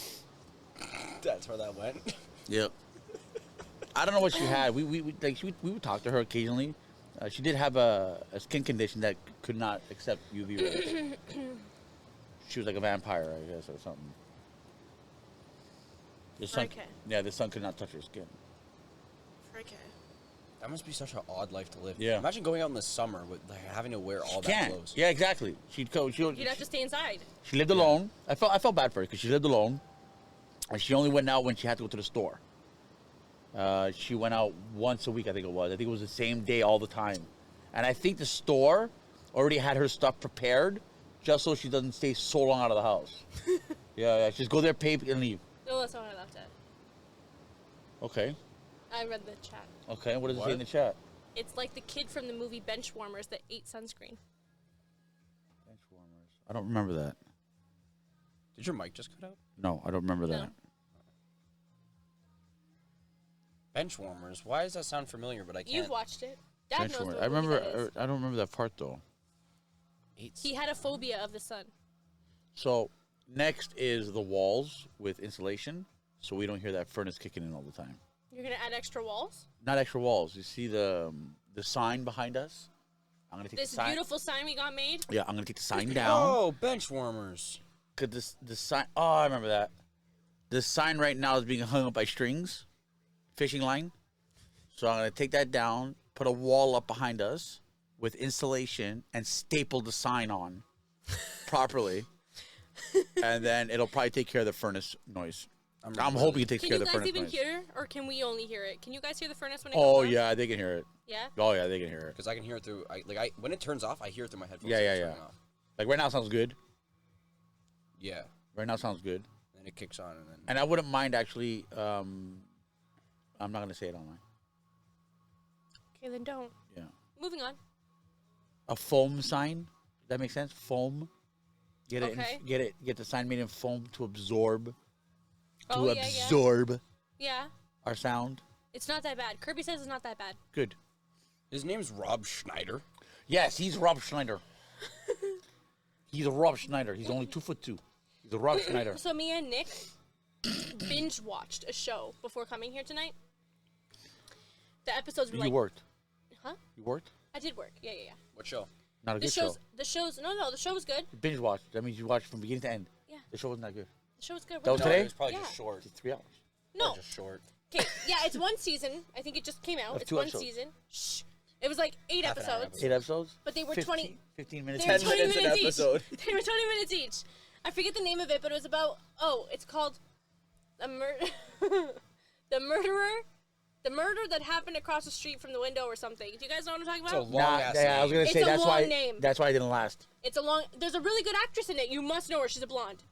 That's where that went. Yep. I don't know what she had. We would talk to her occasionally. She did have a skin condition that could not accept UV rays. She was like a vampire, I guess, or something. The sun, Okay. Yeah, the sun could not touch her skin. Okay. That must be such an odd life to live. Yeah. Imagine going out in the summer with like, having to wear all that Can't. clothes. Yeah, exactly. You'd You'd have to stay inside. She lived alone. I felt bad for her because she lived alone, and she only went out when she had to go to the store. She went out once a week, I think it was. I think it was the same day all the time, and I think the store already had her stuff prepared just so she doesn't stay so long out of the house. Yeah, just go there, pay, and leave. No, that's not what I left at. Okay. I read the chat. Okay. What does it What? say in the chat? It's like the kid from the movie Benchwarmers that ate sunscreen. Bench warmers. I don't remember that. Did your mic just cut out? No, I don't remember No. that. Bench warmers. Why does that sound familiar? But I can't. You've watched it. Dad Bench knows warmers. what I movie remember. that is. I don't remember that part though. He had a phobia of the sun. So next is the walls with insulation, so we don't hear that furnace kicking in all the time. You're gonna add extra walls? Not extra walls. You see the sign behind us? I'm gonna take This the sign. beautiful sign we got made? Yeah, I'm gonna take the sign down. Oh, bench warmers. Cause the sign. Oh, I remember that. The sign right now is being hung up by strings, fishing line. So I'm gonna take that down, put a wall up behind us with insulation, and staple the sign on properly. and then it'll probably take care of the furnace noise. I'm really- hoping it takes Can care you of the guys furnace even noise. hear, or can we only hear it? Can you guys hear the furnace when it Oh goes off? yeah, they can hear it. Yeah? Oh yeah, they can hear it. Because I can hear it through. When it turns off, I hear it through my headphones. Yeah, as yeah, it's yeah. turning off. Like right now sounds good. Yeah. Right now sounds good. Then it kicks on, and then. And I wouldn't mind actually. I'm not gonna say it online. Okay, then don't. Yeah. Moving on. A foam sign. Does that make sense? Foam. Get it. Okay. Get the sign made in foam to absorb. Oh, To yeah, absorb yeah. our sound. It's not that bad. Kirby says it's not that bad. Good. His name's Rob Schneider. Yes, he's Rob Schneider. He's a Rob Schneider. He's only 2'2". He's a Rob Schneider. So me and Nick binge watched a show before coming here tonight. The episodes were You like, worked. huh? You worked. I did work. Yeah. What show? Not a The good show's show. the show's no, the show was good. You binge watched. That means you watched from beginning to end. Yeah. The show wasn't that good. The show was good. That was wasn't today? it? It was probably Yeah. just short. It's 3 hours. No. Just short. Okay. Yeah, it's one season. I think it just came out. Of It's 2 one episodes. season. Shh. It was like 8 Half an hour episodes. 8 episodes. But they were 15 minutes. They were 10 20 minutes an minutes episode. each. They were 20 minutes each. I forget the name of it, but it was about. Oh, it's called the the murder that happened across the street from the window or something. Do you guys know what I'm talking It's a about? long ass Yeah, I was name. gonna say It's a that's long why. name. That's why I didn't last. It's a long. There's a really good actress in it. You must know her. She's a blonde.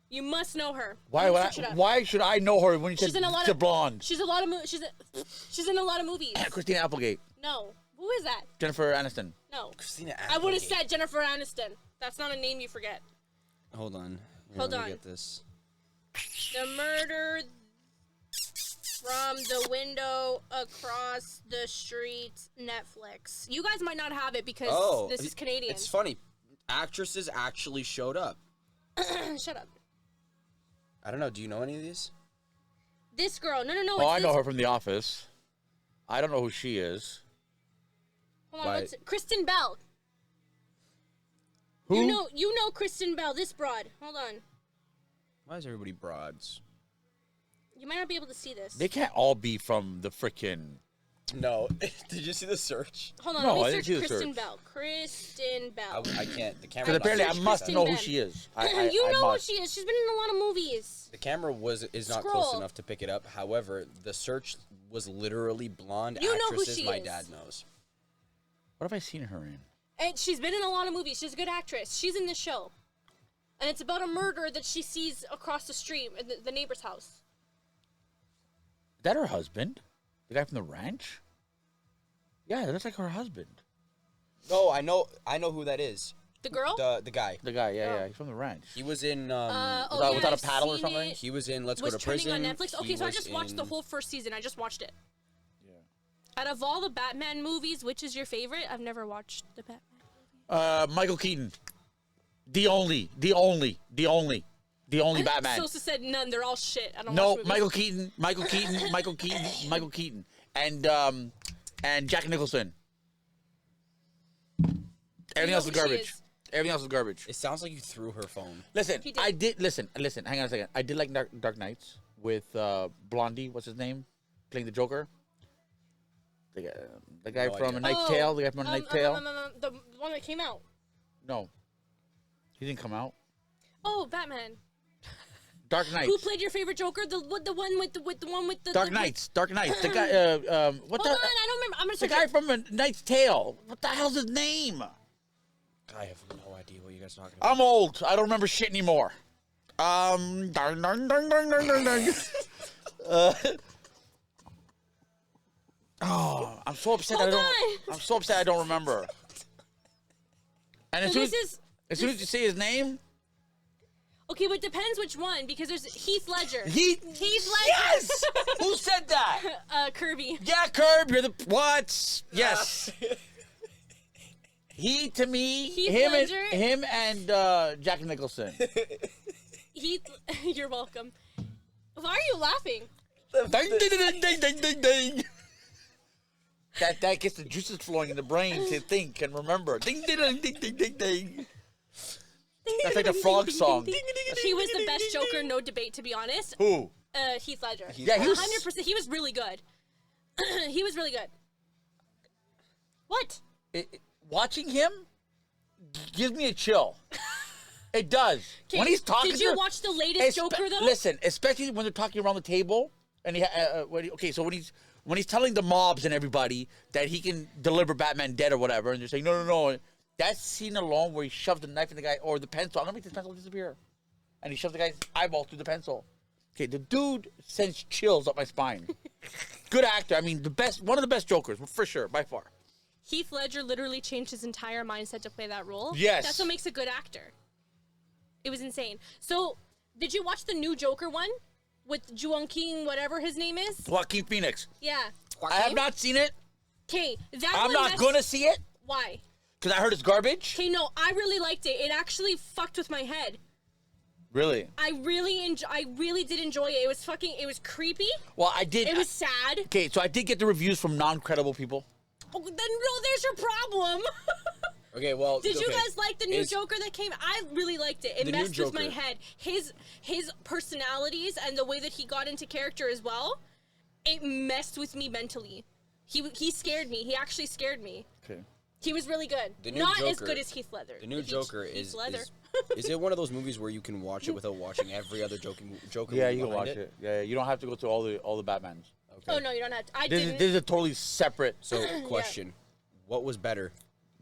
You must know her. Why? You Why, search it up. why should I know her when you said She's in a lot it's a of blonde? She's in a lot of movies. Christina Applegate, No. Who is that? Jennifer Aniston. No. Christina I would have Applegate. said Jennifer Aniston. That's not a name you forget. Hold on. Here, Hold let me on. Get this. The murder from the window across the street, Netflix. You guys might not have it because Oh, this is Canadian. It's funny. Actresses actually showed up. Shut up. I don't know. Do you know any of these? This girl. No. Oh, It's I know this- her from The Office. I don't know who she is. Hold on. Why- What's it? Kristen Bell. Who? You know Kristen Bell. This broad. Hold on. Why is everybody broads? You might not be able to see this. They can't all be from the frickin'. No. Did you see the search? Hold on. No, I let me didn't search see the Kristen search. Bell. Kristen Bell. I can't. The camera. Because apparently I search must Kristen know Bell. who she is. You I know who must. she is. She's been in a lot of movies. The camera is not Scroll. close enough to pick it up. However, the search was literally blonde You know who actresses she my is. dad knows. What have I seen her in? And she's been in a lot of movies. She's a good actress. She's in this show. And it's about a murder that she sees across the street in the neighbor's house. Is that her husband? The guy from the ranch? Yeah, that looks like her husband. No, I know who that is. The girl? The guy. The guy, yeah, Oh. yeah, he's from the ranch. He was in. without yeah, a I've paddle or seen something? it. He was in Let's Was Go to trending Prison. on Netflix. Okay, He so I was just watched the in- whole first season. I just watched it. Yeah. Out of all the Batman movies, which is your favorite? I've never watched the Batman. Michael Keaton. The only Batman. Sosa said none. They're all shit. I don't No, watch movies. Michael Keaton, and Jack Nicholson. Everything else know is who she garbage. is. Everything else is garbage. It sounds like you threw her phone. Listen, He did. I did listen. Hang on a second. I did like Dark Knights with Blondie. What's his name? Playing the Joker. The guy No from idea. A Knight's Tale. The guy from A Knight's Tale. The one that came out. No, he didn't come out. Oh, Batman. Dark Knights. Who played your favorite Joker? The one with the Dark Knights. Dark Knights. The guy. What Hold on, the? I don't remember. I'm gonna The search guy it. from A Knight's Tale. What the hell's his name? I have no idea what you guys are talking about. I'm old. I don't remember shit anymore. Darn. Oh, I'm so upset. Hold I don't. on. I'm so upset. I don't remember. And as So soon this as, is as you say his name, okay, but it depends which one because there's Heath Ledger. Heath Ledger. Yes. Who said that? Kirby. Yeah, Curb. You're the what? Yes. He to me, Heath him Ledger? and Jack Nicholson. Heath. You're welcome. Why are you laughing? Ding, ding, ding, ding, ding, ding, ding. That gets the juices flowing in the brain to think and remember. Ding, ding, ding, ding, ding, ding, ding. That's like the frog song. He was the best Joker, no debate. To be honest, Who? Heath Ledger. Yeah, he was 100%. He was really good. He was really good. What? Watching him gives me a chill. It does. When he's talking Did to you her- watch the latest Joker though? Listen, especially when they're talking around the table, and so when he's telling the mobs and everybody that he can deliver Batman dead or whatever, and they're saying no, that scene alone where he shoves the knife in the guy or the pencil, I'm gonna make this pencil disappear, and he shoves the guy's eyeball through the pencil. Okay, the dude sends chills up my spine. Good actor. I mean, one of the best Jokers for sure, by far. Heath Ledger literally changed his entire mindset to play that role. Yes. That's what makes a good actor. It was insane. So, did you watch the new Joker one with Joaquin, whatever his name is? Joaquin Phoenix. Yeah. I have not seen it. Okay, that I'm one not gonna see it Why? because I heard it's garbage. Okay, no, I really liked it. It actually fucked with my head. Really? I really did enjoy it. It was creepy. Well, I did. It was sad. Okay, so I did get the reviews from non-credible people. Oh, then no, there's your problem. Okay, well. Did you okay. guys like the new Joker that came? I really liked it. It The new messed with my Joker. head. His personalities and the way that he got into character as well, it messed with me mentally. He scared me. He actually scared me. Okay. He was really good. The new Not as Joker- good as Heath Ledger. The new Joker is Ledger. is it one of those movies where you can watch it without watching every other Joker Yeah, movie you can behind watch it. Yeah, you don't have to go through all the Batmans. Okay. Oh no, you don't have to. I This didn't. is a totally separate. So, question: what was better,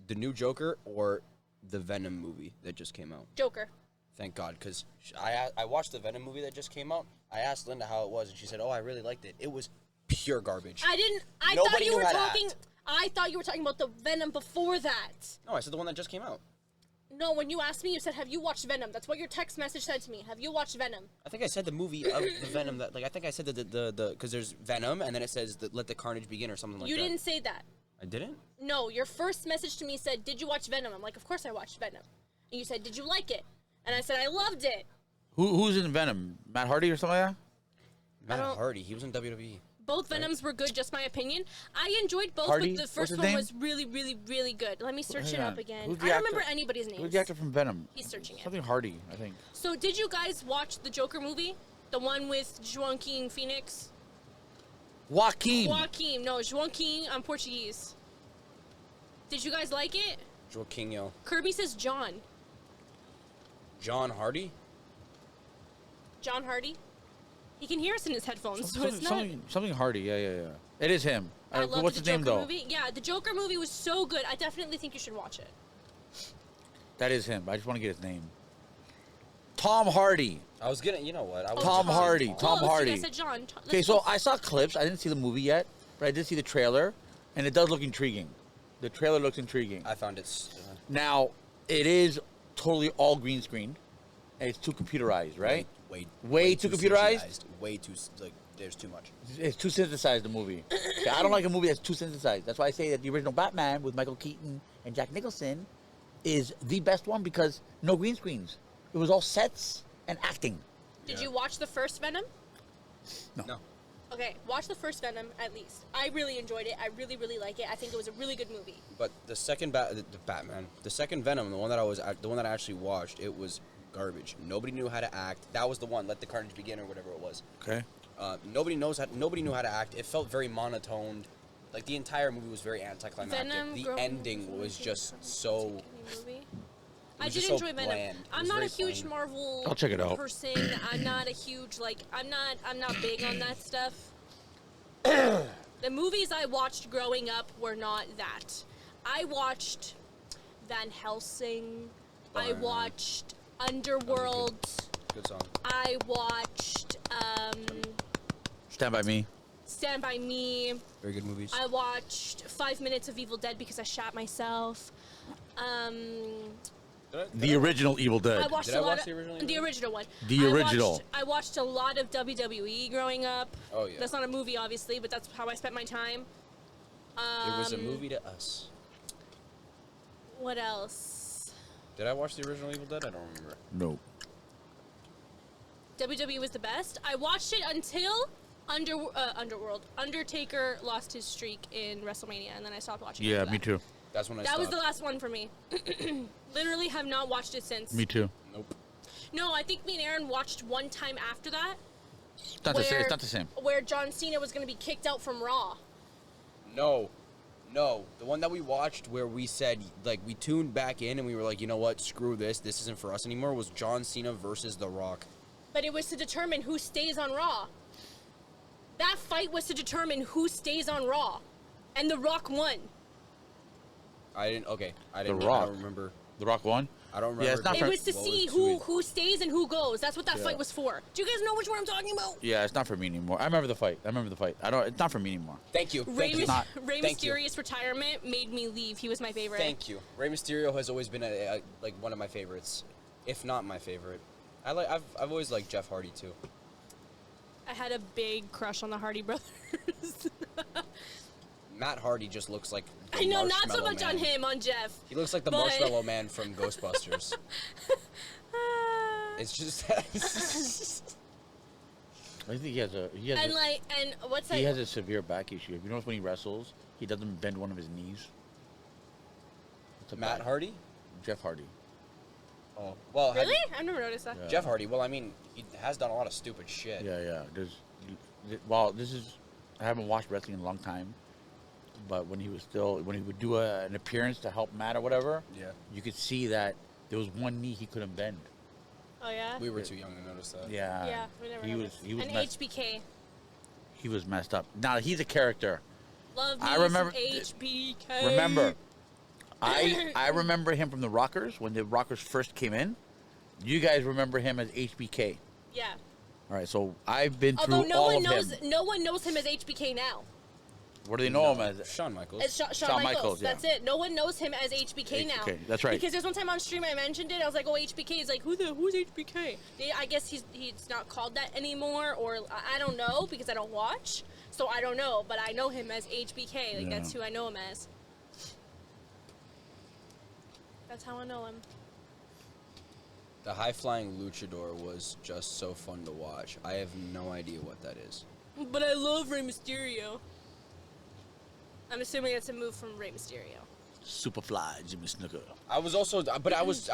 the new Joker or the Venom movie that just came out? Joker. Thank God, because I watched the Venom movie that just came out. I asked Linda how it was, and she said, "Oh, I really liked it. It was pure garbage." I didn't. I Nobody thought you knew were how to talking. act. I thought you were talking about the Venom before that. No, I said the one that just came out. No, when you asked me, you said, "Have you watched Venom?" That's what your text message said to me. Have you watched Venom? I think I said the movie of the Venom that I think I said the because there's Venom and then it says let the carnage begin or something like You that. didn't say that. I didn't. No, your first message to me said, "Did you watch Venom?" I'm like, "Of course I watched Venom." And you said, "Did you like it?" And I said, "I loved it." Who's in Venom? Matt Hardy or something like that? Matt Hardy, he was in WWE. Both Venoms were good, just my opinion. I enjoyed both, Hardy? but the What's first his one name? was really, really, really good. Let me search it Hang up on. again. Who's I the don't remember actor? anybody's names. Who's the actor from Venom? He's searching it. Something Hardy, I think. So, did you guys watch the Joker movie? The one with Joaquin Phoenix? Joaquin. Joaquin, I'm Portuguese. Did you guys like it? Joaquinho. Kirby says John. John Hardy? John Hardy? He can hear us in his headphones, so it's not... Something Hardy. Yeah. It is him. I love what's the his name Joker though? movie. Yeah, the Joker movie was so good. I definitely think you should watch it. That is him. I just want to get his name. Tom Hardy. I was gonna, you know what? I was Tom gonna say Hardy. Tom. Tom Close, Hardy. I said John. Okay, so I saw clips. I didn't see the movie yet, but I did see the trailer, and it does look intriguing. The trailer looks intriguing. I found it. Now, it is totally all green screen, and it's too computerized, right? Way too computerized? synchronized, Way too there's too much. It's too synthesized, the movie. Okay, I don't like a movie that's too synthesized. That's why I say that the original Batman with Michael Keaton and Jack Nicholson is the best one because no green screens. It was all sets and acting. Did you watch the first Venom? No. Okay, watch the first Venom at least. I really enjoyed it. I really, really like it. I think it was a really good movie. But the second the Batman, the second Venom, the one that I actually watched, it was garbage. Nobody knew how to act. That was the one. Let the carnage begin or whatever it was. Okay. Nobody knew how to act. It felt very monotoned. Like the entire movie was very anticlimactic. Venom, The growing ending was just so. I was did just so enjoy Venom. bland. It I'm was not a very huge plain. Marvel I'll check it out. person. I'm not a huge I'm not big on that stuff. The movies I watched growing up were not that. I watched Van Helsing. I Fire. watched Underworld. Good song. I watched Stand By Me. Stand By Me. Very good movies. I watched 5 Minutes of Evil Dead because I shot myself. The original Evil Dead. I watched Did a I lot watch of the original the Evil original one. The original. I watched a lot of WWE growing up. Oh, yeah. That's not a movie, obviously, but that's how I spent my time. It was a movie to us. What else? Did I watch the original Evil Dead? I don't remember. No. WWE was the best. I watched it until Underworld. Undertaker lost his streak in WrestleMania, and then I stopped watching. Yeah, after me that. too. That's when I That stopped. was the last one for me. Literally have not watched it since. Me too. Nope. No, I think me and Aaron watched one time after that. It's not the same. It's not the same. Where John Cena was going to be kicked out from Raw. No. No, the one that we watched where we said, like, we tuned back in and we were like, you know what, screw this isn't for us anymore, was John Cena versus The Rock. But it was to determine who stays on Raw. That fight was to determine who stays on Raw. And The Rock won. I didn't Rock. I don't remember. The Rock won? I don't remember. Yeah, it's not It was to see who who stays and who goes. That's what that fight was for. Do you guys know which one I'm talking about? Yeah, it's not for me anymore. I remember the fight. It's not for me anymore. Thank you. Rey Thank you. Mysterio's retirement made me leave. He was my favorite. Thank you. Rey Mysterio has always been like one of my favorites, if not my favorite. I've always liked Jeff Hardy too. I had a big crush on the Hardy brothers. Matt Hardy just looks like the I know, not so Marshmallow much Man. on him, on Jeff. He looks like the but- Marshmallow Man from Ghostbusters. It's just I think he has a severe back issue. If you notice when he wrestles, he doesn't bend one of his knees. Matt Hardy. Jeff Hardy. Oh well, Really? I've never noticed that. Yeah. Jeff Hardy. Well, I mean, he has done a lot of stupid shit. Yeah. I haven't watched wrestling in a long time, but when he would do an appearance to help Matt or whatever, Yeah. you could see that there was one knee he couldn't bend. Oh, yeah? We were too young to notice that. Yeah, we never noticed. he was And messed, HBK. he was messed up. Now he's a character. Love me I remember- some HBK. Remember, I remember him from the Rockers when the Rockers first came in. You guys remember him as HBK. Yeah. All right, so I've been through Although all of him. no one knows him as HBK now. What do they know him as? Shawn Michaels. It's Shawn Shawn Michaels. Michaels, yeah. That's it. No one knows him as HBK now. HBK, that's right. Because there's one time on stream I mentioned it. I was like, "Oh, HBK." He's like, "Who's HBK?" I guess he's not called that anymore, or I don't know because I don't watch, so I don't know. But I know him as HBK. Like that's who I know him as. That's how I know him. The high-flying luchador was just so fun to watch. I have no idea what that is. But I love Rey Mysterio. I'm assuming it's a move from Rey Mysterio. Superfly Jimmy Snuka. I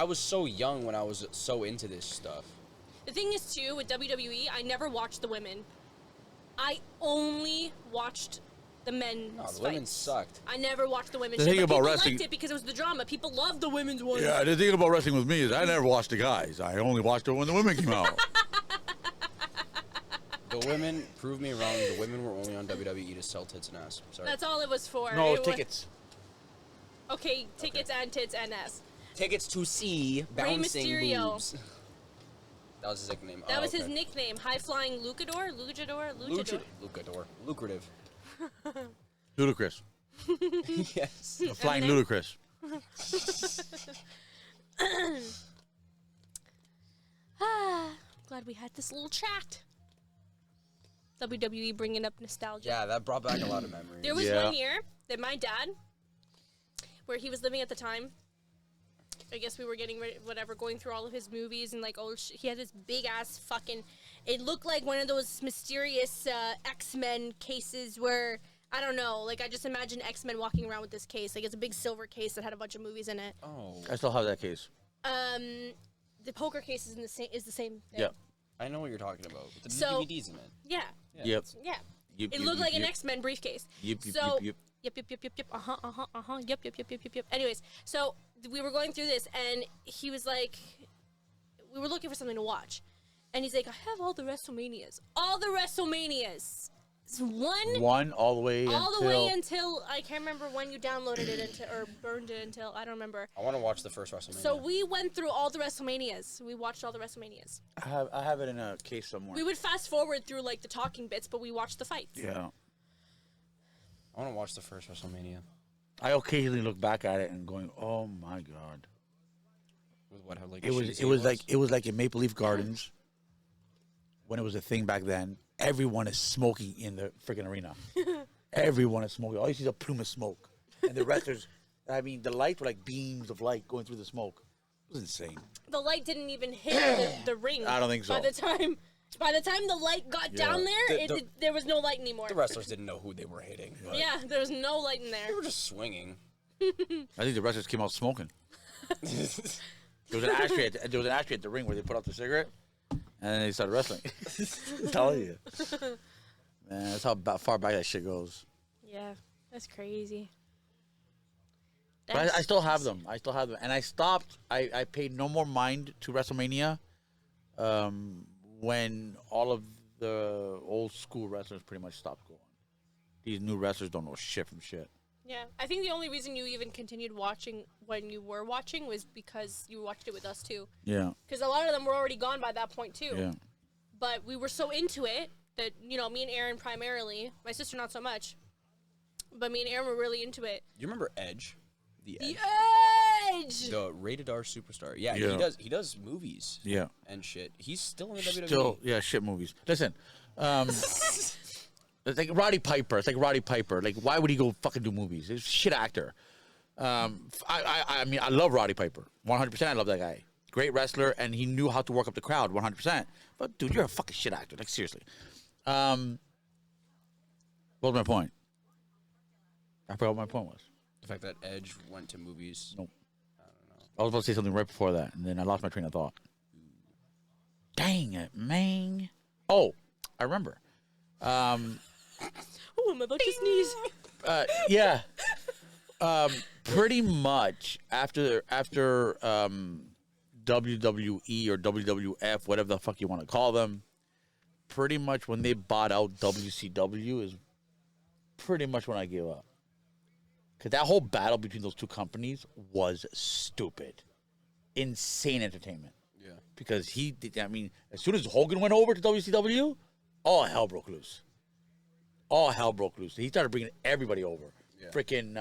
was so young when I was so into this stuff. The thing is, too, with WWE, I never watched the women. I only watched the men's No, the fights. women sucked. I never watched the women's The shit, thing but about people wrestling- liked it because it was the drama. People loved the women's ones. Yeah, the thing about wrestling with me is I never watched the guys. I only watched it when the women came out. The women proved me wrong. The women were only on WWE to sell tits and ass. Sorry. That's all it was for. No, It wa- tickets. Okay, tickets and tits and ass. Tickets to see bouncing Mysterio. boobs. That was his nickname. That Oh, was his okay. nickname. High flying luchador? Luchador? Luchador. Lucrative. Ludicrous. Yes. A flying Eminem. ludicrous. Glad we had this little chat. WWE bringing up nostalgia. Yeah, that brought back a lot of memories. There was Yeah. one year that my dad, where he was living at the time, I guess we were getting ready, whatever, going through all of his movies and like he had this big ass fucking. It looked like one of those mysterious X-Men cases where I don't know, like I just imagine X-Men walking around with this case. Like it's a big silver case that had a bunch of movies in it. Oh. I still have that case. The poker case is the same thing. Yep. I know what you're talking about. With the So- DVDs in it. Yeah. Yep. Yeah. Yep, It yep, looked yep, like an yep. X-Men briefcase. Yep, yep, So, yep, yep, yep. Yep. Anyways, so we were going through this, and he was like, we were looking for something to watch, and he's like, I have all the WrestleManias. All the WrestleManias. It's One all the way until I can't remember when you downloaded it or burned it until I don't remember. I want to watch the first WrestleMania. So we went through all the WrestleManias. We watched all the WrestleManias. I have it in a case somewhere. We would fast forward through like the talking bits, but we watched the fights. Yeah. I want to watch the first WrestleMania. I occasionally look back at it and going, "Oh my god!" With what? How, like, It was like in Maple Leaf Gardens when it was a thing back then. Everyone is smoking in the freaking arena. Everyone is smoking. All you see is a plume of smoke, and the wrestlers. I mean, the lights were like beams of light going through the smoke. It was insane. The light didn't even hit the ring. I don't think so. By the time the light got down there, there was no light anymore. The wrestlers didn't know who they were hitting. But Yeah, there was no light in They there. were just swinging. I think the wrestlers came out smoking. There was an ashtray at the ring where they put out the cigarette, and then they started wrestling. I'm telling you, man, that's how far back that shit goes. Yeah, that's crazy. But I still have them. I still have them. And I stopped. I paid no more mind to WrestleMania when all of the old school wrestlers pretty much stopped going. These new wrestlers don't know shit from shit. Yeah, I think the only reason you even continued watching when you were watching was because you watched it with us too. Yeah. Because a lot of them were already gone by that point too. Yeah. But we were so into it that, you know, me and Aaron primarily, my sister not so much, but me and Aaron were really into it. You remember Edge? The Edge. The Edge! The rated R superstar. Yeah, Yeah. he does movies. Yeah. And shit. He's still in the WWE. Still, yeah, shit movies. Listen, it's like Roddy Piper. It's like Roddy Piper. Like, why would he go fucking do movies? He's a shit actor. I mean, I love Roddy Piper. 100%. I love that guy. Great wrestler, and he knew how to work up the crowd. 100%. But dude, you're a fucking shit actor. Like, seriously. What was my point? I forgot what my point was. The fact that Edge went to movies. Nope. I was about to say something right before that, and then I lost my train of thought. Dang it, man. Oh, I remember. Oh, I'm about to sneeze. Yeah. Pretty much after WWE or WWF, whatever the fuck you want to call them, pretty much when they bought out WCW is pretty much when I gave up. Because that whole battle between those two companies was stupid. Insane entertainment. Yeah. Because he did, I mean, as soon as Hogan went over to WCW, all hell broke loose. All hell broke loose. He started bringing everybody over. Yeah. Freaking,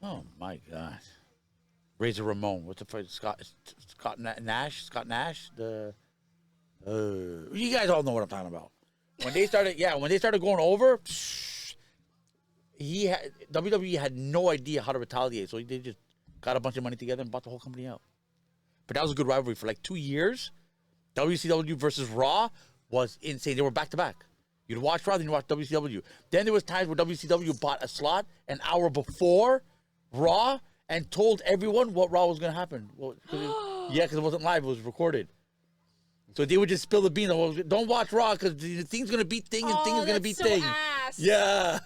oh my God. Razor Ramon. What's the phrase? Scott Nash? Scott Nash? You guys all know what I'm talking about. When they started going over, WWE had no idea how to retaliate, so they just got a bunch of money together and bought the whole company out. But that was a good rivalry for like 2 years. WCW versus Raw was insane. They were back to back. You'd watch Raw, then you'd watch WCW. Then there was times where WCW bought a slot an hour before Raw and told everyone what Raw was going to happen. Well, because it wasn't live, it was recorded. So they would just spill the beans. Don't watch Raw because the thing's going to beat thing and thing is going to beat thing. Ass. Yeah.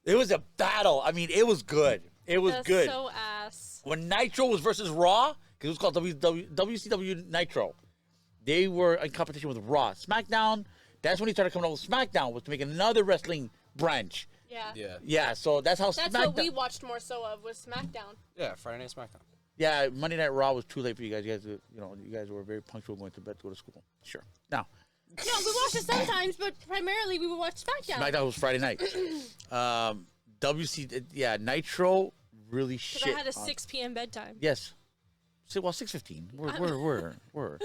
It was a battle. I mean, it was good. It was That's good. so ass. When Nitro was versus Raw, because it was called WCW Nitro, they were in competition with Raw. SmackDown, that's when he started coming out with SmackDown, was to make another wrestling branch. Yeah. Yeah. Yeah, so that's how That's SmackDown... what we watched more so of was SmackDown. Yeah, Friday Night SmackDown. Yeah, Monday Night Raw was too late for you guys. You guys were very punctual going to bed to go to school. Sure. Now, No, we watched it sometimes, but primarily we would watch SmackDown. SmackDown was Friday night. Nitro really Because shit. I had a on- 6 p.m. bedtime. Yes. Well, 6:15. We're open. We're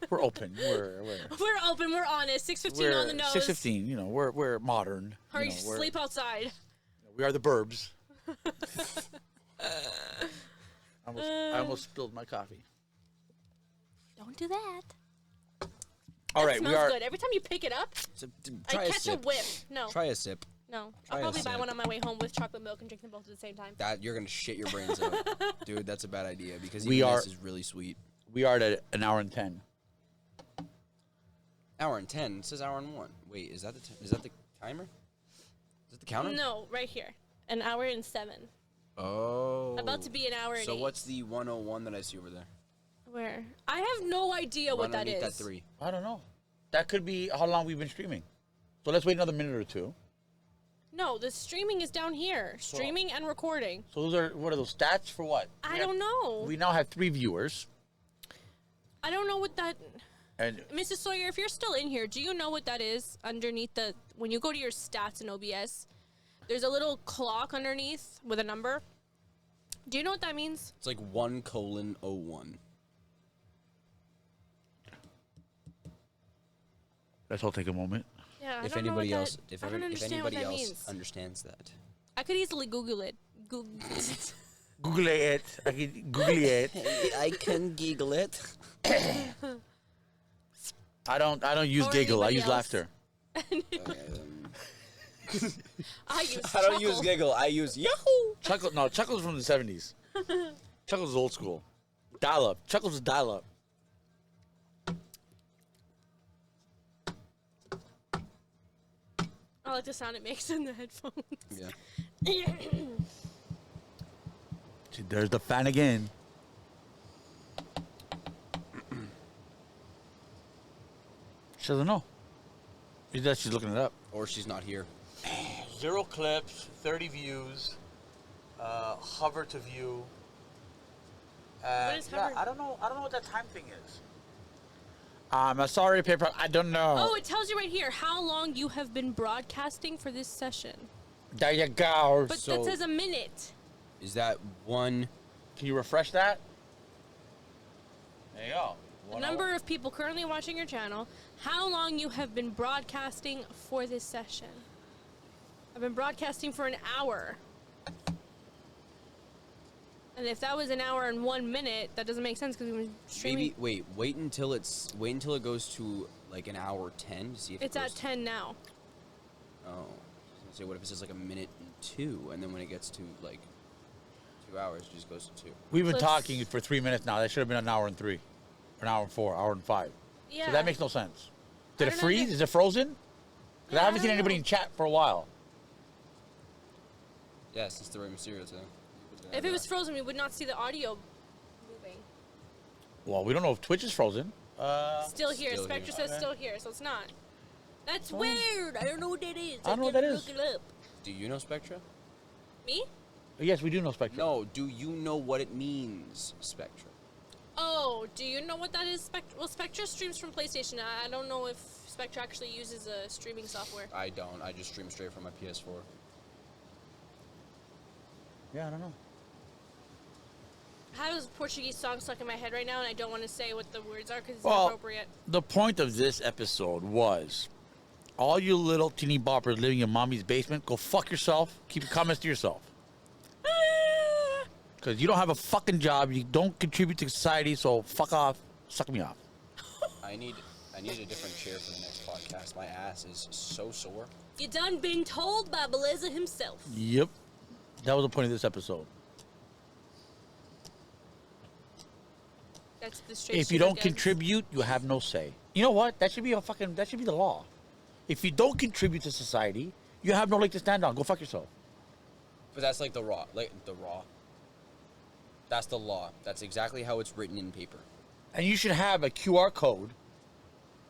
We're open. We're honest. 6:15 on the nose. 6:15. We're modern. Hurry, we're- sleep outside. We are the burbs. I almost spilled my coffee. Don't do that. All right, Smells we are. good. Every time you pick it up, Try I a catch a sip. whiff. No, Try a sip. no. try I'll a probably buy sip. one on my way home with chocolate milk and drink them both at the same time. That you're gonna shit your brains out, dude. That's a bad idea because We even are- this is really sweet. We are at an hour and 10. Hour and 10. It says hour and 1. Wait, is that the timer? Is that the counter? No, right here. An hour and 7. Oh. About to be an hour and So 8. what's the 101 that I see over there? Where? I have no idea what that Underneath is. that 3. I don't know. That could be how long we've been streaming. So let's wait another minute or two. No, the streaming is down here. Streaming and recording. So what are those stats for what? I don't know. We now have 3 viewers. I don't know what that... And Mrs. Sawyer, if you're still in here, do you know what that is underneath the... When you go to your stats in OBS, there's a little clock underneath with a number. Do you know what that means? It's like 1:01. let's all take a moment. Yeah, If I don't know what anybody that- else, I don't if understand what anybody that else means. understands that, I could easily Google it. Google it. I can Google it. I can giggle it. I don't use Or giggle. I anybody use else. laughter. I use I don't use chuckle. giggle. I use yahoo. Chuckle's from the 70s. Chuckle's is old school. Dial up. Chuckle's is dial up. I like the sound it makes in the headphones. Yeah. See, there's the fan again. She doesn't know. She's looking it up. Or she's not here. 0 clips, 30 views, hover to view. What is hover? I don't know what that time thing is. I'm sorry, paper. I don't know. Oh, it tells you right here how long you have been broadcasting for this session. There you go. But So- that says a minute. Is that one? Can you refresh that? There you go. The number of people currently watching your channel, how long you have been broadcasting for this session. I've been broadcasting for an hour. And if that was an hour and 1 minute, that doesn't make sense because we've been streaming. Maybe wait until it goes to like an hour 10 to see if It's it goes at 10 now. Oh, I was gonna say, what if it says like a minute and 2, and then when it gets to like 2 hours, it just goes to 2. We've been Clips. talking for 3 minutes now. That should have been an hour and 3, an hour and 4, hour and 5. Yeah. So that makes no sense. Did I it don't know freeze? if- Is it frozen? Because Yeah, I haven't I seen don't anybody know. in chat for a while. Yes, it's the Rey Mysterio thing. If it was frozen, we would not see the audio moving. Well, we don't know if Twitch is frozen. Still here. Still Spectre here. says still here, so it's not. That's weird. I don't know what that is. I don't know what that gotta is. Look it up. Do you know Spectra? Me? Yes, we do know Spectrum. No. Do you know what it means, Spectra? Oh, do you know what that is? Well, Spectre streams from PlayStation. I don't know if Spectre actually uses a streaming software. I don't. I just stream straight from my PS4. Yeah, I don't know. I have a Portuguese song stuck in my head right now, and I don't want to say what the words are because it's Well, inappropriate. the point of this episode was all you little teeny boppers living in mommy's basement, go fuck yourself. Keep your comments to yourself. Because you don't have a fucking job. You don't contribute to society, so fuck off. Suck me off. I need a different chair for the next podcast. My ass is so sore. You done been told by Beleza himself. Yep. That was the point of this episode. That's the straight If you shooter don't guns. contribute, you have no say. You know what? That should be the law. If you don't contribute to society, you have no leg to stand on. Go fuck yourself. But that's like the raw. That's the law. That's exactly how it's written in paper. And you should have a QR code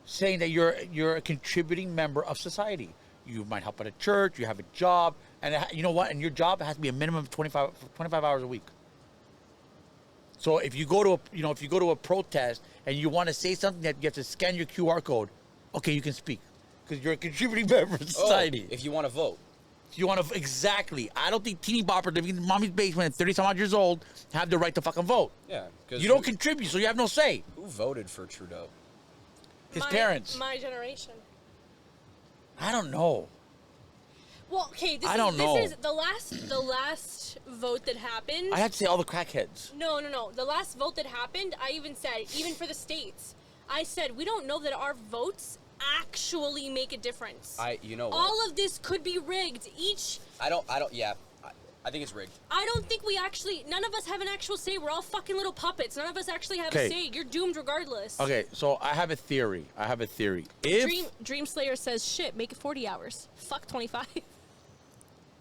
saying that you're a contributing member of society. You might help at a church, you have a job, and you know what? And your job has to be a minimum of 25 hours a week. So if you go to a protest and you want to say something, that you have to scan your QR code, okay, you can speak because you're a contributing member of society. If you want to vote. You want to exactly. I don't think teeny boppers living in mommy's basement at 30 some odd years old have the right to fucking vote. Yeah. You don't contribute, so you have no say. Who voted for Trudeau? His parents. My generation. I don't know. Well, okay, I don't know. This is the last vote that happened. I have to say all the crackheads. No. The last vote that happened, I even said, even for the states, I said, we don't know that our votes actually make a difference. You know what? All of this could be rigged. I think it's rigged. I don't think none of us have an actual say. We're all fucking little puppets. None of us actually have Okay. a say. You're doomed regardless. Okay, so I have a theory. If Dream Slayer says, shit, make it 40 hours. Fuck 25.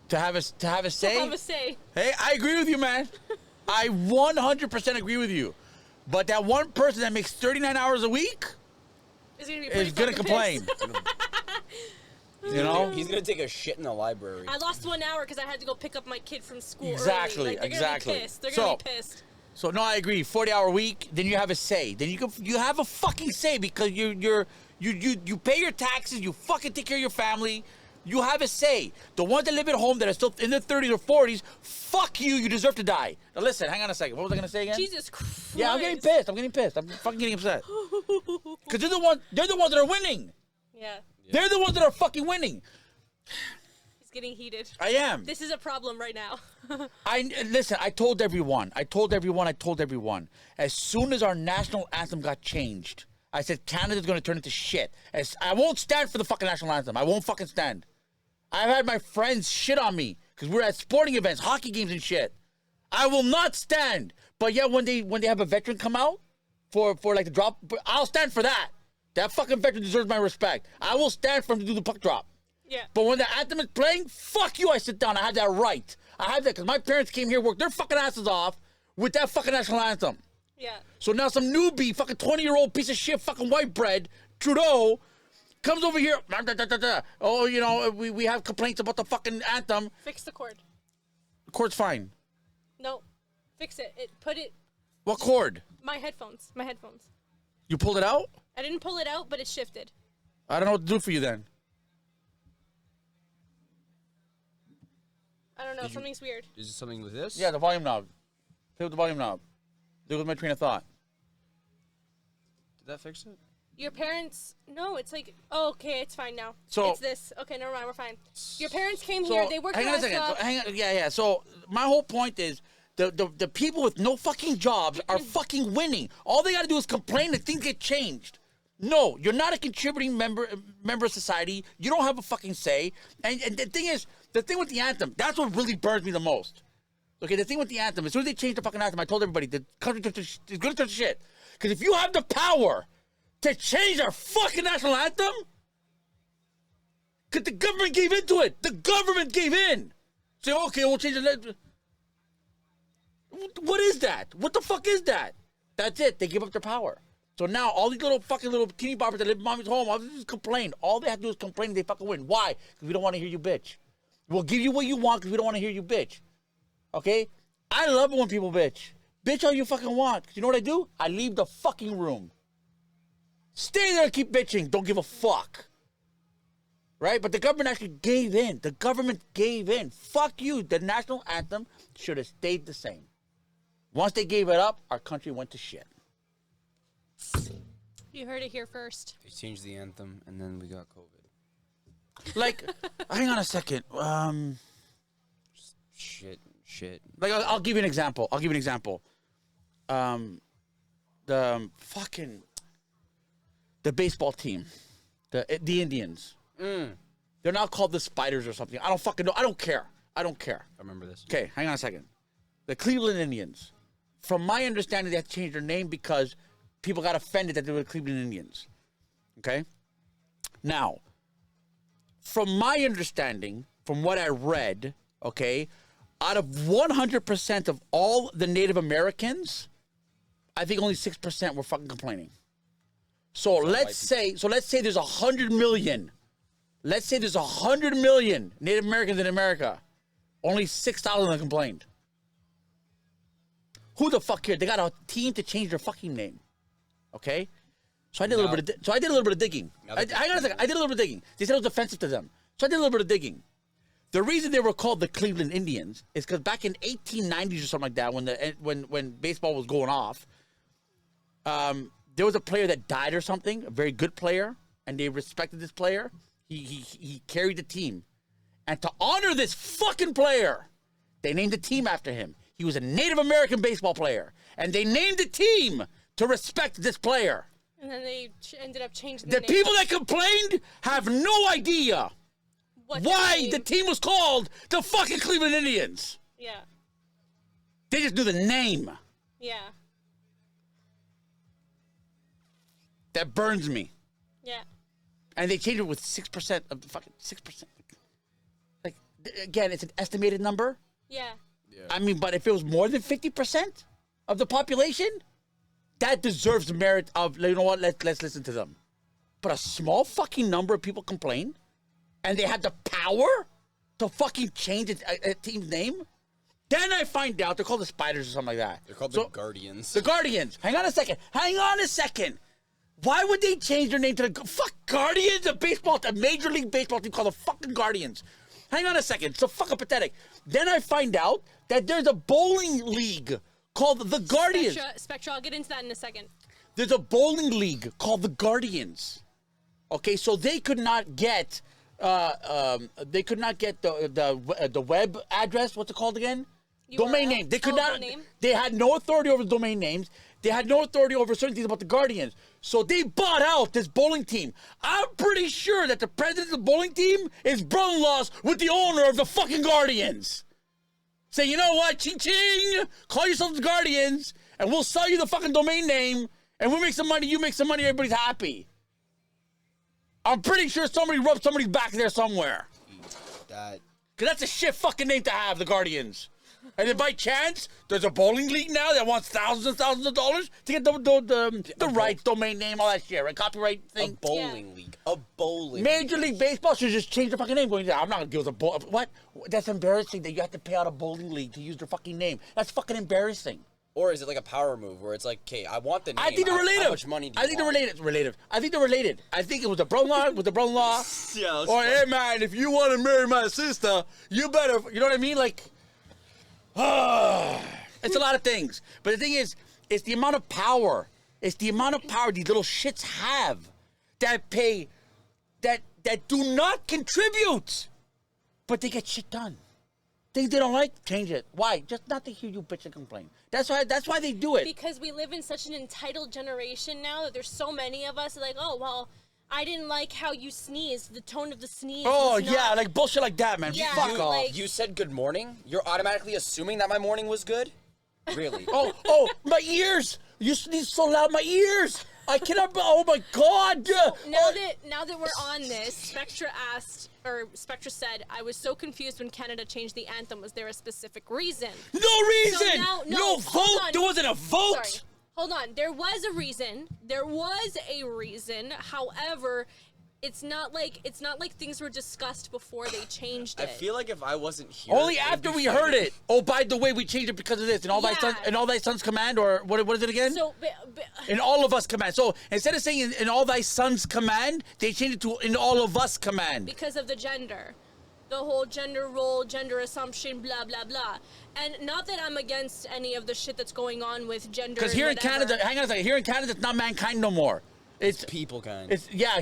to have a say, Have a say. hey, I agree with you, man. I 100% agree with you. But that one person that makes 39 hours a week Is gonna be pretty is gonna fucking complain. pissed. You know? He's gonna take a shit in the library. I lost 1 hour because I had to go pick up my kid from school Exactly, early. Like, they're exactly. Gonna be pissed. They're gonna So- be pissed. So no, I agree. 40-hour week, then you have a say. Then you have a fucking say because you pay your taxes. You fucking take care of your family. You have a say. The ones that live at home that are still in their 30s or 40s, fuck you. You deserve to die. Now listen, hang on a second. What was I gonna say again? Jesus Christ. Yeah, I'm getting pissed. I'm fucking getting upset. Because they're the ones that are winning. Yeah. They're the ones that are fucking winning. He's getting heated. I am. This is a problem right now. Listen, I told everyone. As soon as our national anthem got changed, I said Canada's going to turn into shit. I won't stand for the fucking national anthem. I won't fucking stand. I've had my friends shit on me because we're at sporting events, hockey games and shit. I will not stand. But yeah, when they have a veteran come out for like the drop, I'll stand for that. That fucking veteran deserves my respect. I will stand for him to do the puck drop. Yeah. But when the anthem is playing, fuck you, I sit down. I have that right. I have that because my parents came here, worked their fucking asses off with that fucking national anthem. Yeah. So now some newbie, fucking 20-year-old piece of shit, fucking white bread, Trudeau, comes over here. Oh, you know, we have complaints about the fucking anthem. Fix the cord. The cord's fine. No. Fix it. Put it. What cord? My headphones. My headphones. You pulled it out? I didn't pull it out, but it shifted. I don't know what to do for you then. I don't know. Something's weird. Is it something with this? Yeah, the volume knob. Play with the volume knob. There goes my train of thought. Did that fix it? Your parents. No, it's like. Oh, okay, it's fine now. So- it's this. Okay, never mind. We're fine. Your parents came here. They worked hang on a their second. ass So, off. hang on. Yeah. So my whole point is the people with no fucking jobs are fucking winning. All they got to do is complain and things get changed. No, you're not a contributing member of society. You don't have a fucking say. And the thing is, the thing with the anthem, that's what really burns me the most. Okay, the thing with the anthem, as soon as they changed the fucking anthem, I told everybody the country is going to turn to shit. Because if you have the power to change our fucking national anthem, because the government gave into it. The government gave in. Say, okay, we'll change it. What is that? What the fuck is that? That's it. They give up their power. So now all these little teeny boppers that live in mommy's home, all they do is complain. All they have to do is complain and they fucking win. Why? Because we don't want to hear you bitch. We'll give you what you want because we don't want to hear you bitch. Okay? I love it when people bitch. Bitch all you fucking want. 'Cause you know what I do? I leave the fucking room. Stay there and keep bitching. Don't give a fuck. Right? But the government actually gave in. The government gave in. Fuck you. The national anthem should have stayed the same. Once they gave it up, our country went to shit. You heard it here first. They changed the anthem, and then we got COVID. Like, hang on a second. Shit. Like, I'll give you an example. The baseball team, the Indians. They're now called the Spiders or something. I don't fucking know. I don't care. I remember this. Okay, hang on a second. The Cleveland Indians. From my understanding, they have to change their name because people got offended that they were the Cleveland Indians. Okay? Now, from my understanding, from what I read, okay, out of 100% of all the Native Americans, I think only 6% were fucking complaining. So let's say there's 100 million. Let's say there's 100 million Native Americans in America. Only 6,000 have complained. Who the fuck cared? They got a team to change their fucking name. Okay? So I did a little bit of digging. Hang on a second. I did a little bit of digging. They said it was offensive to them. So I did a little bit of digging. The reason they were called the Cleveland Indians is because back in 1890s or something like that, when baseball was going off, there was a player that died or something, a very good player, and they respected this player. He carried the team. And to honor this fucking player, they named the team after him. He was a Native American baseball player. And they named the team to respect this player. And then they ended up changing The name. people that complained have no idea What why name? the team was called the fucking Cleveland Indians. Yeah. They just knew the name. Yeah. That burns me. Yeah. And they changed it with 6% of the fucking 6%. Like, again, it's an estimated number. Yeah. I mean, but if it was more than 50% of the population, that deserves the merit of, you know what, let's listen to them. But a small fucking number of people complain, and they had the power to fucking change a team's name? Then I find out they're called the Spiders or something like that. They're called the Guardians. The Guardians. Hang on a second. Why would they change their name to the fuck Guardians? A Major League Baseball team called the fucking Guardians. Hang on a second. It's so fucking pathetic. Then I find out that there's a bowling league called the Guardians. Spectra, I'll get into that in a second. There's a bowling league called the Guardians. Okay, so they could not get the web address. What's it called again? Domain name. They could not. Name? They had no authority over the domain names. They had no authority over certain things about the Guardians. So they bought out this bowling team. I'm pretty sure that the president of the bowling team is brother-in-laws with the owner of the fucking Guardians. Say, you know what? Ching ching. Call yourselves the Guardians, and we'll sell you the fucking domain name, and we'll make some money. You make some money. Everybody's happy. I'm pretty sure somebody rubbed somebody's back there somewhere. That. Because that's a shit fucking name to have, the Guardians. And then by chance, there's a bowling league now that wants thousands and thousands of dollars to get the right domain name, all that shit, right? Copyright thing. A bowling league. A bowling Major league. League Baseball should just change their fucking name. Going, I'm not going to deal with a bowl. What? That's embarrassing that you have to pay out a bowling league to use their fucking name. That's fucking embarrassing. Or is it like a power move where it's like, okay, I want the name. I think they're related. How much money do you I think want? they're related. I think they're related. I think it was the brother-in-law with the brother-in-law. Yeah. Or, hey, man, if you want to marry my sister, you better, you know what I mean? Like, it's a lot of things. But the thing is, it's the amount of power. It's the amount of power these little shits have that pay, that do not contribute, but they get shit done. Things they don't like, change it. Why? Just not to hear you bitch and complain. That's why they do it. Because we live in such an entitled generation now that there's so many of us like, oh, well, I didn't like how you sneezed. The tone of the sneeze Oh, was yeah, not... like bullshit like that, man. Yeah, Fuck off. like- You said good morning? You're automatically assuming that my morning was good? Really? Oh, my ears! You sneeze so loud, my ears! I cannot, oh my god! Now that we're on this, Spectra said, I was so confused when Canada changed the anthem. Was there a specific reason? No reason! So now- no hold vote! on. There wasn't a vote! Sorry. Hold on. There was a reason. However, it's not like things were discussed before they changed it. I feel like if I wasn't here... Only they'd after be we fighting. heard it. Oh, by the way, we changed it because of this. And all thy sons command, or what is it again? So, In all of us command. So instead of saying in all thy sons command, they changed it to in all of us command. because of the gender. The whole gender role, gender assumption, blah, blah, blah. And not that I'm against any of the shit that's going on with gender. Because here in Canada, hang on a second, here in Canada, it's not mankind no more. It's People kind.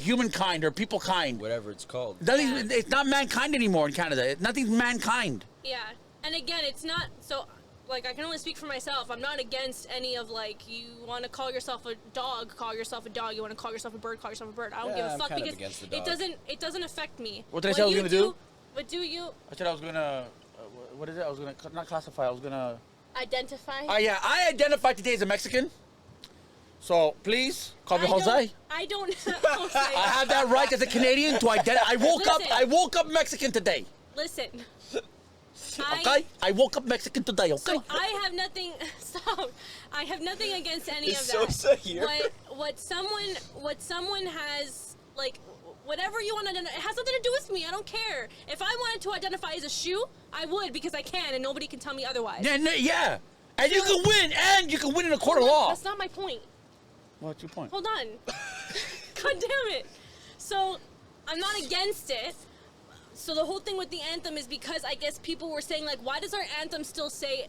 humankind or people kind. Whatever it's called. It's not mankind anymore in Canada. Nothing's mankind. Yeah. And again, it's not, so, like, I can only speak for myself. I'm not against any of, like, you want to call yourself a dog, call yourself a dog. You want to call yourself a bird, call yourself a bird. I don't give a I'm fuck kind of because against the dog. it doesn't affect me. What did I say I was gonna do? What do you I said I was gonna. What is it? I was gonna not classify. I was gonna. identify? I identify today as a Mexican. So please call me Jose. I don't Jose. I have that right as a Canadian to identify. Listen. I woke up Mexican today. Listen. Okay, I woke up Mexican today. Okay. So I have nothing. Stop. I have nothing against any Is of that. Sosa here? What someone has, like, whatever you want to identify, it has nothing to do with me. I don't care. If I wanted to identify as a shoe, I would, because I can, and nobody can tell me otherwise. Yeah. And you can win, and you can win in a court of law. That's not my point. What's your point? Hold on. God damn it. So I'm not against it. So the whole thing with the anthem is because I guess people were saying, like, why does our anthem still say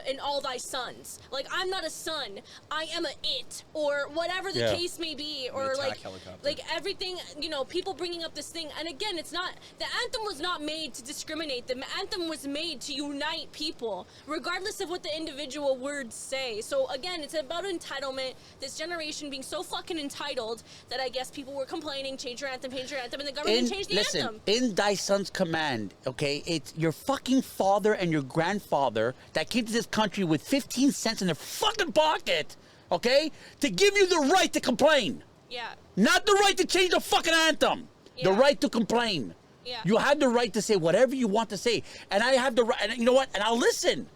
in all thy sons? Like, I'm not a son, I am a it, or whatever the case may be, or attack like helicopter. like everything, you know, people bringing up this thing. And again, it's not, the anthem was not made to discriminate. The anthem was made to unite people, regardless of what the individual words say. So again, it's about entitlement, this generation being so fucking entitled that I guess people were complaining, change your anthem, and the government changed the anthem. In thy son's command, okay, it's your fucking father and your grandfather that came to this country with 15 cents in their fucking pocket, okay, to give you the right to complain. Yeah. Not the right to change the fucking anthem. The Yeah. right to complain. Yeah. You have the right to say whatever you want to say. And I have the right, and you know what? And I'll listen.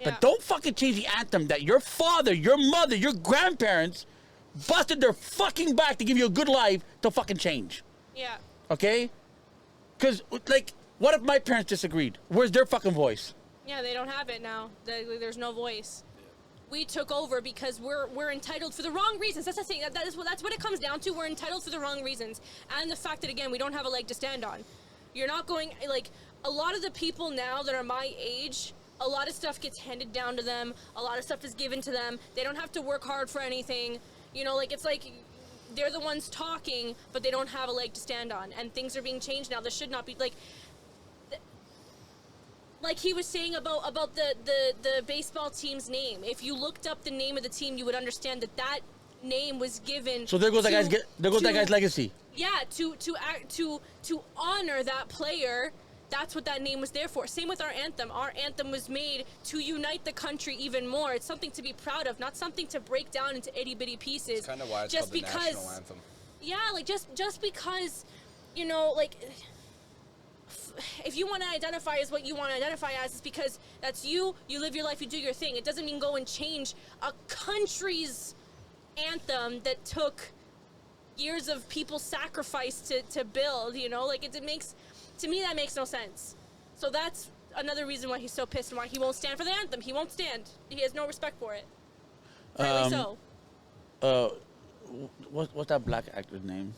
Yeah. But don't fucking change the anthem that your father, your mother, your grandparents busted their fucking back to give you a good life to fucking change. Yeah. Okay? Because, like, what if my parents disagreed? Where's their fucking voice? Yeah, they don't have it now. There's no voice. We took over because we're entitled for the wrong reasons. That's the thing. That's what it comes down to. We're entitled for the wrong reasons, and the fact that again we don't have a leg to stand on. You're not going, like, a lot of the people now that are my age. A lot of stuff gets handed down to them. A lot of stuff is given to them. They don't have to work hard for anything. You know, like, it's like they're the ones talking, but they don't have a leg to stand on. And things are being changed now. This should not be like he was saying about the baseball team's name. If you looked up the name of the team, you would understand that name was given. So there goes that guy's legacy. Yeah, to honor that player. That's what that name was there for. Same with our anthem. Our anthem was made to unite the country even more. It's something to be proud of, not something to break down into itty bitty pieces. That's kind of why it's just called the because, national anthem. Yeah, like just because, you know, like if you want to identify as what you want to identify as, it's because that's you. You live your life. You do your thing. It doesn't mean go and change a country's anthem that took years of people's sacrifice to build. You know, like it makes, to me, that makes no sense. So that's another reason why he's so pissed and why he won't stand for the anthem. He won't stand. He has no respect for it. Rightly so. What's that black actor's name?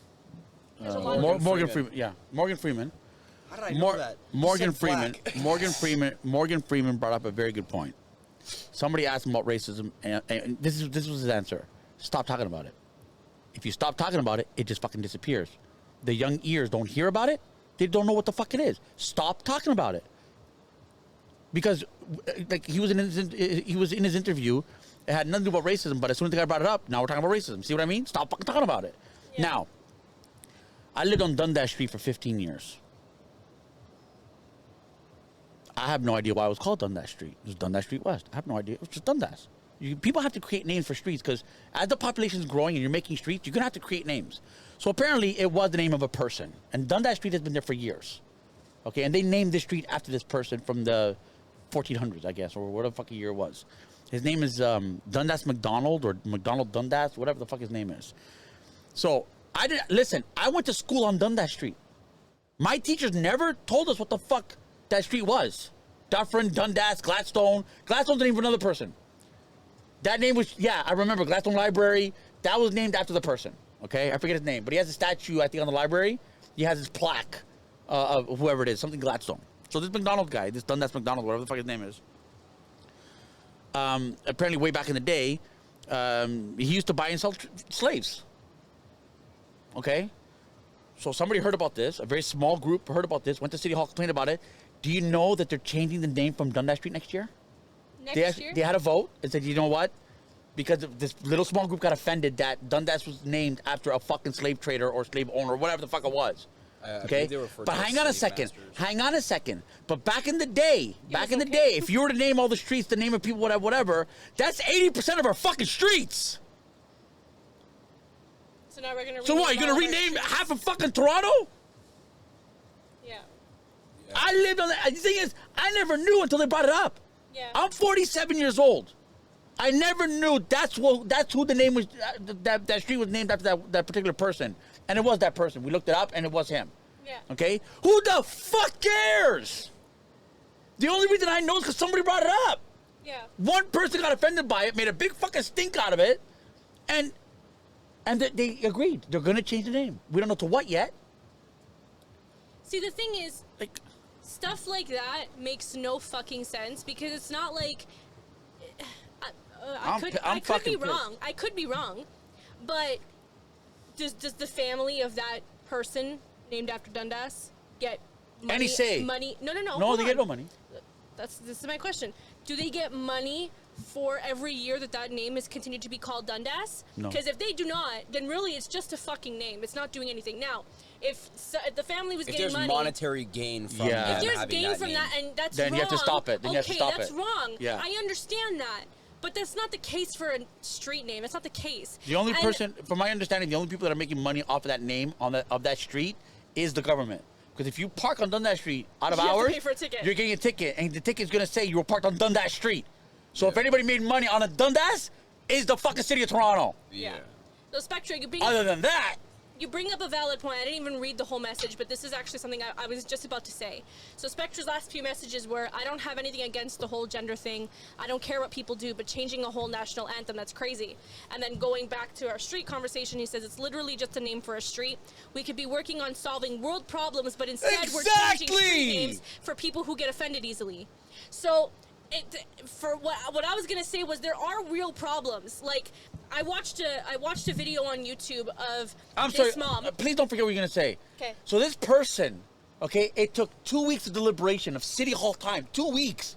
There's a lot of Morgan Freeman. Yeah, Morgan Freeman. How did I know that? Morgan You said Freeman. black. Morgan Freeman brought up a very good point. Somebody asked him about racism, and this was his answer. Stop talking about it. If you stop talking about it, it just fucking disappears. The young ears don't hear about it. They don't know what the fuck it is. Stop talking about it. Because, like, he was in his interview. It had nothing to do about racism, but as soon as the guy brought it up, now we're talking about racism. See what I mean? Stop fucking talking about it. Yeah. Now, I lived on Dundas Street for 15 years. I have no idea why it was called Dundas Street. It was Dundas Street West. I have no idea. It was just Dundas. People have to create names for streets because as the population is growing and you're making streets, you're going to have to create names. So apparently it was the name of a person. And Dundas Street has been there for years. Okay, and they named this street after this person from the 1400s, I guess, or whatever the fucking year it was. His name is Dundas McDonald or McDonald Dundas, whatever the fuck his name is. So I went to school on Dundas Street. My teachers never told us what the fuck that street was. Dufferin, Dundas, Gladstone. Gladstone's the name of another person. That name was, I remember Gladstone Library. That was named after the person. Okay, I forget his name, but he has a statue, I think, on the library. He has his plaque of whoever it is, something Gladstone. So this McDonald guy, this Dundas McDonald, whatever the fuck his name is, apparently way back in the day, he used to buy and sell slaves. Okay? So somebody heard about this, a very small group heard about this, went to City Hall, complained about it. Do you know that they're changing the name from Dundas Street next year? Next year? They had a vote and said, you know what? Because this little small group got offended that Dundas was named after a fucking slave trader or slave owner, or whatever the fuck it was. Okay? But hang on a second. Hang on a second. But back in the day, if you were to name all the streets, the name of people, whatever, that's 80% of our fucking streets. So now we're gonna. So what? You're gonna rename half of fucking Toronto? Yeah. I lived on that. The thing is, I never knew until they brought it up. Yeah. I'm 47 years old. I never knew that's who the name was. That street was named after that particular person, and it was that person. We looked it up, and it was him. Yeah. Okay. Who the fuck cares? The only reason I know is because somebody brought it up. Yeah. One person got offended by it, made a big fucking stink out of it, and they agreed they're gonna change the name. We don't know to what yet. See, the thing is, Like, stuff like that makes no fucking sense because it's not like I could be wrong. I could be wrong, but does the family of that person named after Dundas get money? Any say? Money? No. No, they get no money. This is my question. Do they get money for every year that name is continued to be called Dundas? No. Because if they do not, then really it's just a fucking name. It's not doing anything. Now, if the family was If getting there's money, monetary gain from Yeah. them if there's having gain that from name, that, and that's Then wrong. you have to stop it. Then you have to okay, stop that's it. wrong. Yeah. I understand that, but that's not the case for a street name. That's not the case. The only And- person, from my understanding, the only people that are making money off of that name of that street is the government. Because if you park on Dundas Street out of You have to hours, pay for a ticket. you're getting a ticket, and the ticket's gonna say you were parked on Dundas Street. So if anybody made money on a Dundas, is the fucking city of Toronto. yeah. So Spectra, Other than that, you bring up a valid point. I didn't even read the whole message, but this is actually something I was just about to say. So Spectra's last few messages were, I don't have anything against the whole gender thing. I don't care what people do, but changing a whole national anthem, that's crazy. And then going back to our street conversation, he says, it's literally just a name for a street. We could be working on solving world problems, but instead we're changing street Exactly! names for people who get offended easily. So for what I was gonna say was there are real problems. Like I watched a video on YouTube of this mom. Please don't forget what you're gonna say. Okay. So this person, okay, it took 2 weeks of deliberation of City Hall time, 2 weeks,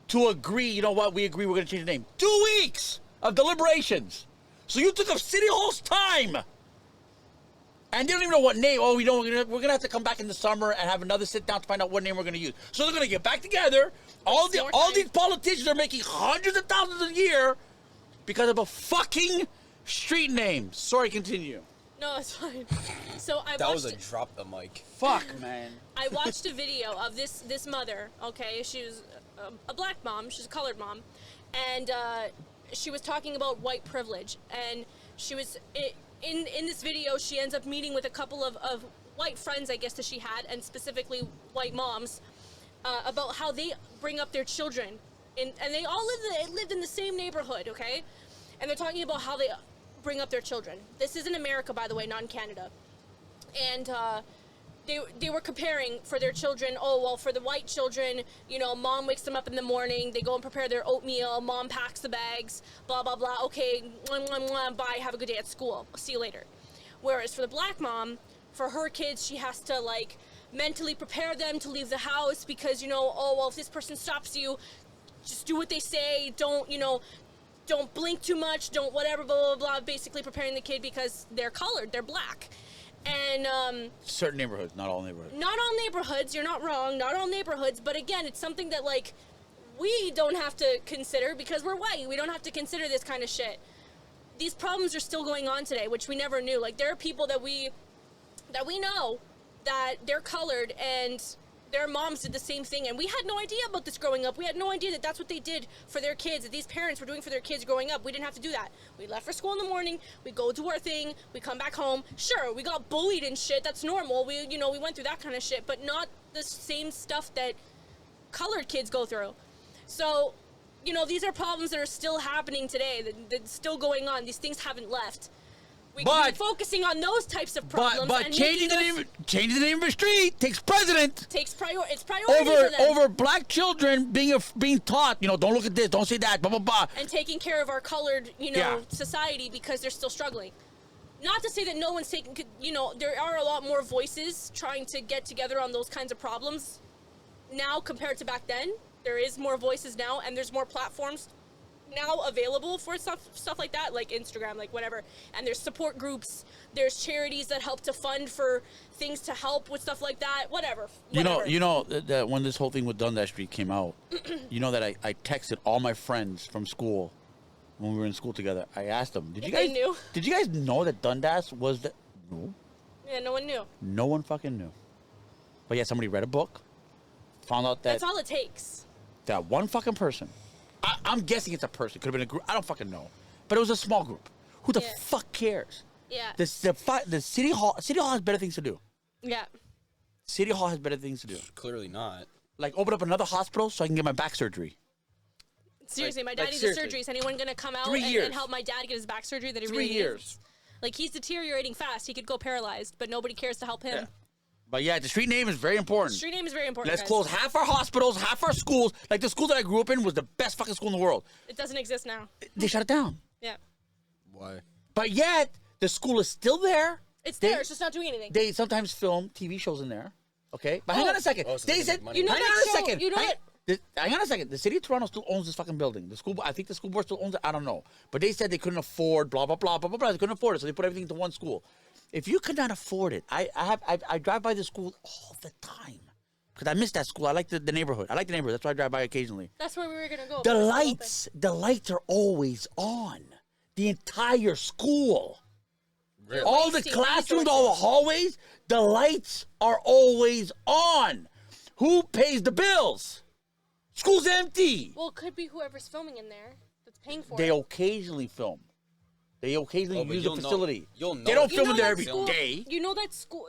to agree. You know what? We agree. We're gonna change the name. 2 weeks of deliberations. So you took up City Hall's time. And they don't even know what name. Oh, we're gonna have to come back in the summer and have another sit down to find out what name we're gonna use. So they're gonna get back together. All these politicians are making hundreds of thousands a year because of a fucking street name. Sorry, continue. No, it's fine. So I That watched. was a drop the mic. Fuck, man. I watched a video of this mother. Okay, she was a black mom. She's a colored mom, and she was talking about white privilege. And she was in this video. She ends up meeting with a couple of white friends, I guess, that she had, and specifically white moms, about how they bring up their children, and they all lived in the same neighborhood. Okay, and they're talking about how they bring up their children. This is in America, by the way, not in Canada. And they were comparing for their children. Oh, well, for the white children, you know, mom wakes them up in the morning, they go and prepare their oatmeal, mom packs the bags, blah, blah, blah. Okay, mwah, mwah, mwah, bye, have a good day at school. See you later. Whereas for the black mom, for her kids, she has to, like, mentally prepare them to leave the house because, you know, oh, well, if this person stops you, just do what they say. Don't, you know, don't blink too much, don't whatever, blah, blah, blah, basically preparing the kid because they're colored, they're black. And, certain neighborhoods, not all neighborhoods. not all neighborhoods, you're not wrong, not all neighborhoods, but again, it's something that, like, we don't have to consider because we're white. We don't have to consider this kind of shit. These problems are still going on today, which we never knew. Like, there are people that we know that they're colored and their moms did the same thing, and we had no idea about this growing up. We had no idea that that's what they did for their kids, that these parents were doing for their kids growing up. We didn't have to do that. We left for school in the morning, we go do our thing, we come back home. Sure, we got bullied and shit, that's normal. We went through that kind of shit, but not the same stuff that colored kids go through. So, you know, these are problems that are still happening today, that's still going on. These things haven't left. We can be focusing on those types of problems. But and changing the name of the street takes precedent. It's priority for them. Over black children being taught, you know, don't look at this, don't say that, blah blah blah. And taking care of our colored, society because they're still struggling. Not to say that no one's taking, you know, there are a lot more voices trying to get together on those kinds of problems now compared to back then. There is more voices now, and there's more platforms now available for stuff like that, like Instagram, like whatever. And there's support groups, there's charities that help to fund for things to help with stuff like that, whatever. You know that when this whole thing with Dundas Street came out, you know that I texted all my friends from school when we were in school together. I asked them, did you guys know that Dundas was the... No. Yeah, no one knew. No one fucking knew. But yeah, somebody read a book, found out that... That's all it takes. That one fucking person... I'm guessing it's a person. Could have been a group. I don't fucking know. But it was a small group. Who the fuck cares? Yeah. The city hall has better things to do. Yeah. City hall has better things to do. Clearly not. Like open up another hospital so I can get my back surgery. Seriously, my dad needs a surgery. Is anyone gonna come out and help my dad get his back surgery that he really needs? 3 years. Like, he's deteriorating fast. He could go paralyzed, but nobody cares to help him. Yeah. But yeah, the street name is very important. Street name is very important. Let's close half our hospitals, half our schools. Like the school that I grew up in was the best fucking school in the world. It doesn't exist now. They shut it down. Yeah. Why? But yet, the school is still there. It's there. It's just not doing anything. They sometimes film TV shows in there. Okay? But hang on a second. Oh, so they said, hang on a second. You know what? Hang on a second. The city of Toronto still owns this fucking building. The school, I think the school board still owns it. I don't know. But they said they couldn't afford blah, blah, blah, blah, blah, blah. They couldn't afford it, so they put everything into one school. If you could not afford it, I drive by the school all the time because I miss that school. I like the neighborhood. I like the neighborhood. That's why I drive by occasionally. That's where we were gonna go. The lights are always on. The entire school. Really? All the classrooms, all the hallways, the lights are always on. Who pays the bills? School's empty. Well, it could be whoever's filming in there that's paying for it. They occasionally film. They occasionally use the facility. You'll know. They don't film in there that every day. You know that school.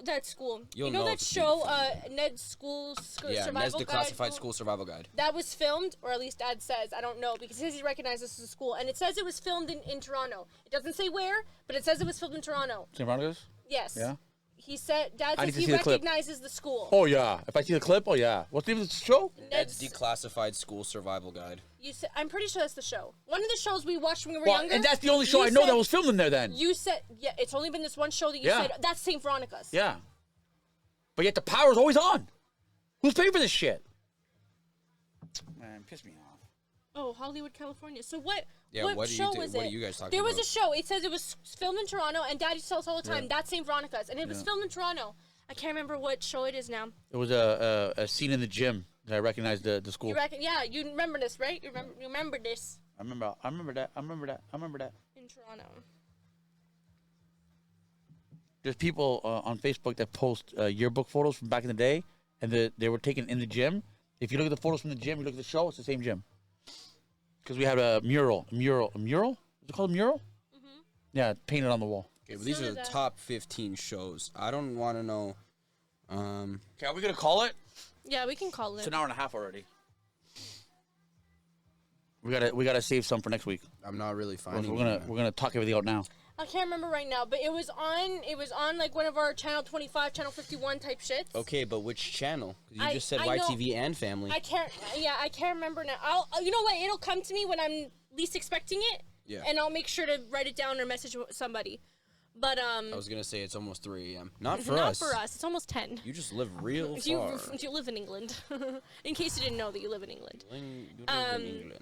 You'll you know know that if it's show, Ned's School Yeah, Survival Ned's Guide? Declassified School Survival Guide. That was filmed, or at least Dad says. I don't know, because he says he recognizes this as a school. And it says it was filmed in Toronto. It doesn't say where, but it says it was filmed in Toronto. St. Veronica's? Yes. Yeah. He said, Dad I says need to he see the clip. recognizes the school. Oh, yeah. If I see the clip, oh, yeah. What's the name of the show? Ned's Declassified School Survival Guide. I'm pretty sure that's the show. One of the shows we watched when we were younger. And that's the only show I know that was filmed in there then. You said, yeah, it's only been this one show that you said, that's St. Veronica's. Yeah. But yet the power's always on. Who's paying for this shit? Man, piss me off. Oh, Hollywood, California. So what show was it? What are you guys talking There about? was a show. It says it was filmed in Toronto, and Daddy tells us all the time, that's St. Veronica's. And it was filmed in Toronto. I can't remember what show it is now. It was a scene in the gym that I recognized the school. Yeah, you remember this, right? You remember this. I remember that. In Toronto. there's people on Facebook that post yearbook photos from back in the day, and they were taken in the gym. If you look at the photos from the gym, you look at the show, it's the same gym. Because we had a mural. Is it called a mural? Mm-hmm. Yeah, painted on the wall. Okay, but these are the top 15 shows. I don't want to know. Okay, are we gonna call it? Yeah, we can call it. It's an hour and a half already. We gotta save some for next week. I'm not really finding. We're gonna talk everything out now. I can't remember right now, but it was on like one of our channel 25, channel 51 type shits. Okay, but which channel? 'Cause you just said I YTV and Family. I can't remember now. You know what? It'll come to me when I'm least expecting it. Yeah. And I'll make sure to write it down or message somebody. But I was gonna say it's almost 3 a.m. Not for not us. for us. It's almost 10. You just live real you far. you live in England. In case you didn't know that you live in England. You live in England.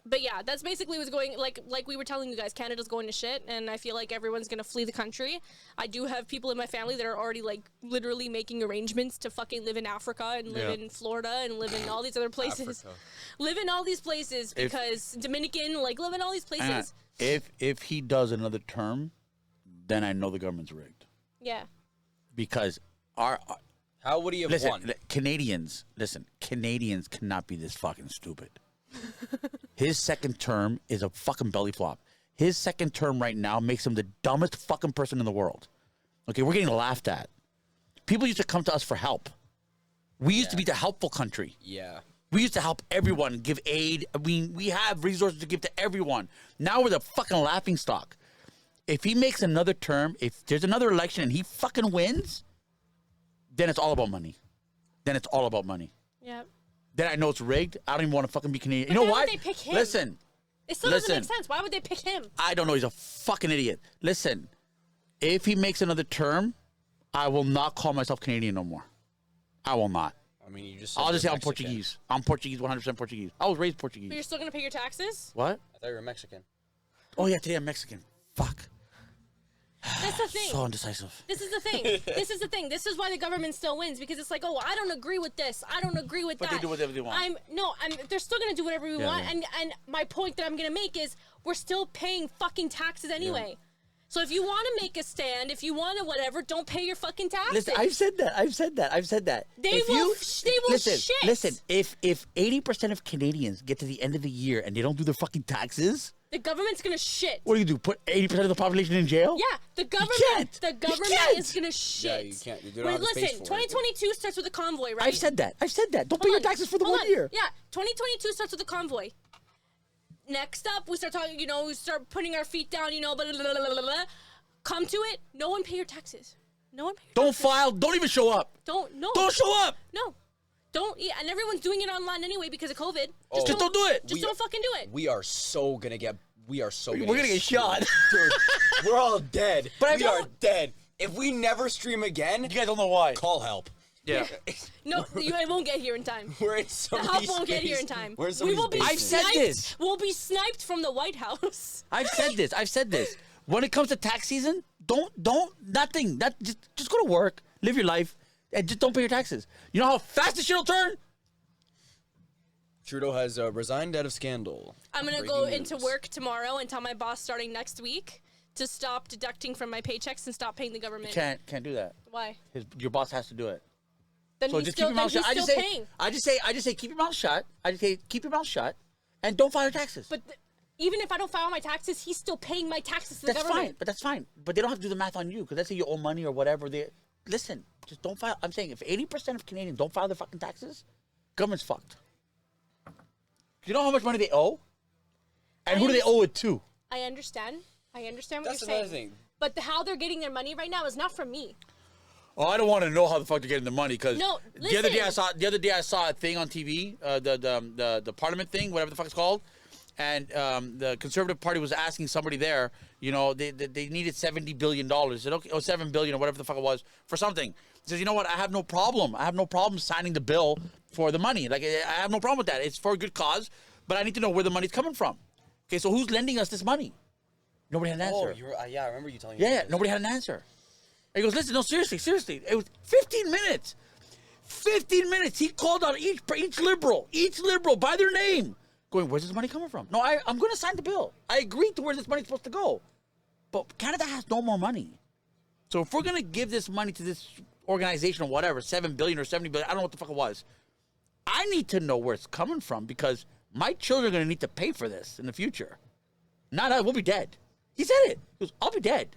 But yeah, that's basically what's going, like we were telling you guys, Canada's going to shit, and I feel like everyone's gonna flee the country. I do have people in my family that are already like literally making arrangements to fucking live in Africa and live in Florida and live in all these other places. Africa. Live in all these places because Dominican, like live in all these places. If he does another term, then I know the government's rigged. Yeah. Because How would he have won? Canadians cannot be this fucking stupid. His second term is a fucking belly flop. His second term right now makes him the dumbest fucking person in the world. Okay, we're getting laughed at. People used to come to us for help. We used to be the helpful country. Yeah. We used to help everyone, give aid. I mean, we have resources to give to everyone. Now we're the fucking laughing stock. If he makes another term, if there's another election and he fucking wins, then it's all about money. Yeah. Then I know it's rigged. I don't even want to fucking be Canadian. But you know why what? would they pick him? Listen. It still doesn't make sense. Why would they pick him? I don't know. He's a fucking idiot. Listen. If he makes another term, I will not call myself Canadian no more. I will not. I mean, you just. Said I'll just say I'm Mexican. Portuguese. I'm Portuguese, 100% Portuguese. I was raised Portuguese. But you're still gonna pay your taxes? What? I thought you were Mexican. Oh, yeah, today I'm Mexican. Fuck. That's the thing. So indecisive. This is the thing. This is why the government still wins, because it's like, oh, I don't agree with this. I don't agree with But that. they do whatever they want. They're still gonna do whatever we want. yeah. And my point that I'm gonna make is we're still paying fucking taxes anyway. Yeah. So if you want to make a stand, if you want to whatever, don't pay your fucking taxes. Listen, I've said that. They will listen, shit. Listen, if 80% of Canadians get to the end of the year and they don't do their fucking taxes, the government's gonna shit. what do you do? Put 80% of the population in jail? Yeah, the government is gonna shit. Yeah, you can't. You don't have the space Listen, for it. 2022 starts with a convoy, right? I've said that. Don't pay your taxes for the Hold 1 on. year. Yeah, 2022 starts with a convoy. Next up, we start talking, we start putting our feet down, blah, blah, blah, blah, blah. Come to it, no one pay your taxes. No one pay your Don't taxes. file. Don't even show up. Don't show up. No. Don't, yeah, and everyone's doing it online anyway because of COVID. Just don't do it. Just don't fucking do it. We are so gonna get. We're gonna get shot. Dude, we're all dead. But we are dead. If we never stream again, You guys don't know why. call help. Yeah. No, it won't get here in time. We're in The somebody's help won't get here in base- time. We're in We somebody's will be I've said sniped. this. We'll be sniped from the White House. I've said this. When it comes to tax season, nothing. Just go to work, live your life, and just don't pay your taxes. You know how fast this shit will turn? Trudeau has resigned out of scandal. I'm gonna Breaking go news. into work tomorrow and tell my boss starting next week to stop deducting from my paychecks and stop paying the government. Can't do that. Why? Your boss has to do it. Then So he's just still, keep your mouth then shut. he's still paying. I just say keep your mouth shut. I just say keep your mouth shut, and don't file your taxes. But even if I don't file my taxes, he's still paying my taxes to the That's government. fine. But that's fine. But they don't have to do the math on you because let's say you owe money or whatever. Listen, just don't file. I'm saying if 80% of Canadians don't file their fucking taxes, government's fucked. Do you know how much money they owe? And who do they owe it to? I understand. what That's you're another saying. thing. But how they're getting their money right now is not from me. Oh, I don't want to know how the fuck they're getting the money because No, the other listen. day I saw a thing on TV, the Parliament thing, whatever the fuck it's called, and the Conservative Party was asking somebody there, they needed $70 billion, said okay, or $7 billion or whatever the fuck it was for something. He says, you know what? I have no problem. I have no problem signing the bill for the money. Like I have no problem with that. It's for a good cause, but I need to know where the money's coming from. Okay, so who's lending us this money? Nobody had an answer. Yeah, I remember you telling me. Yeah, about this. nobody had an answer. And he goes, listen, no, seriously. It was 15 minutes. 15 minutes. He called out each liberal by their name, going, where's this money coming from? No, I'm going to sign the bill. I agreed to where this money's supposed to go. But Canada has no more money. So if we're gonna give this money to this organization or whatever, $7 billion or $70 billion, I don't know what the fuck it was. I need to know where it's coming from because my children are gonna need to pay for this in the future. Not I, we'll be dead. He said it. He goes, I'll be dead.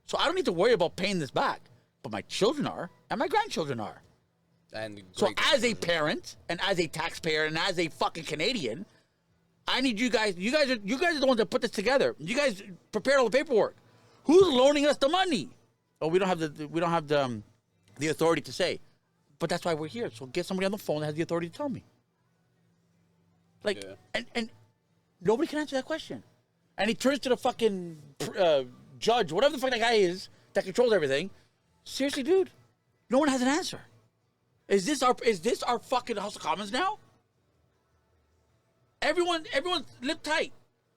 So I don't need to worry about paying this back. But my children are, and my grandchildren are. And So as a parent, and as a taxpayer, and as a fucking Canadian, I need you guys. You guys are the ones that put this together. You guys prepared all the paperwork. Who's loaning us the money? Oh, we don't have the authority to say. But that's why we're here. So get somebody on the phone that has the authority to tell me. Like, Yeah. and nobody can answer that question. And he turns to the fucking judge, whatever the fuck that guy is that controls everything. Seriously, dude, no one has an answer. Is this our fucking House of Commons now? Everyone's lip tight.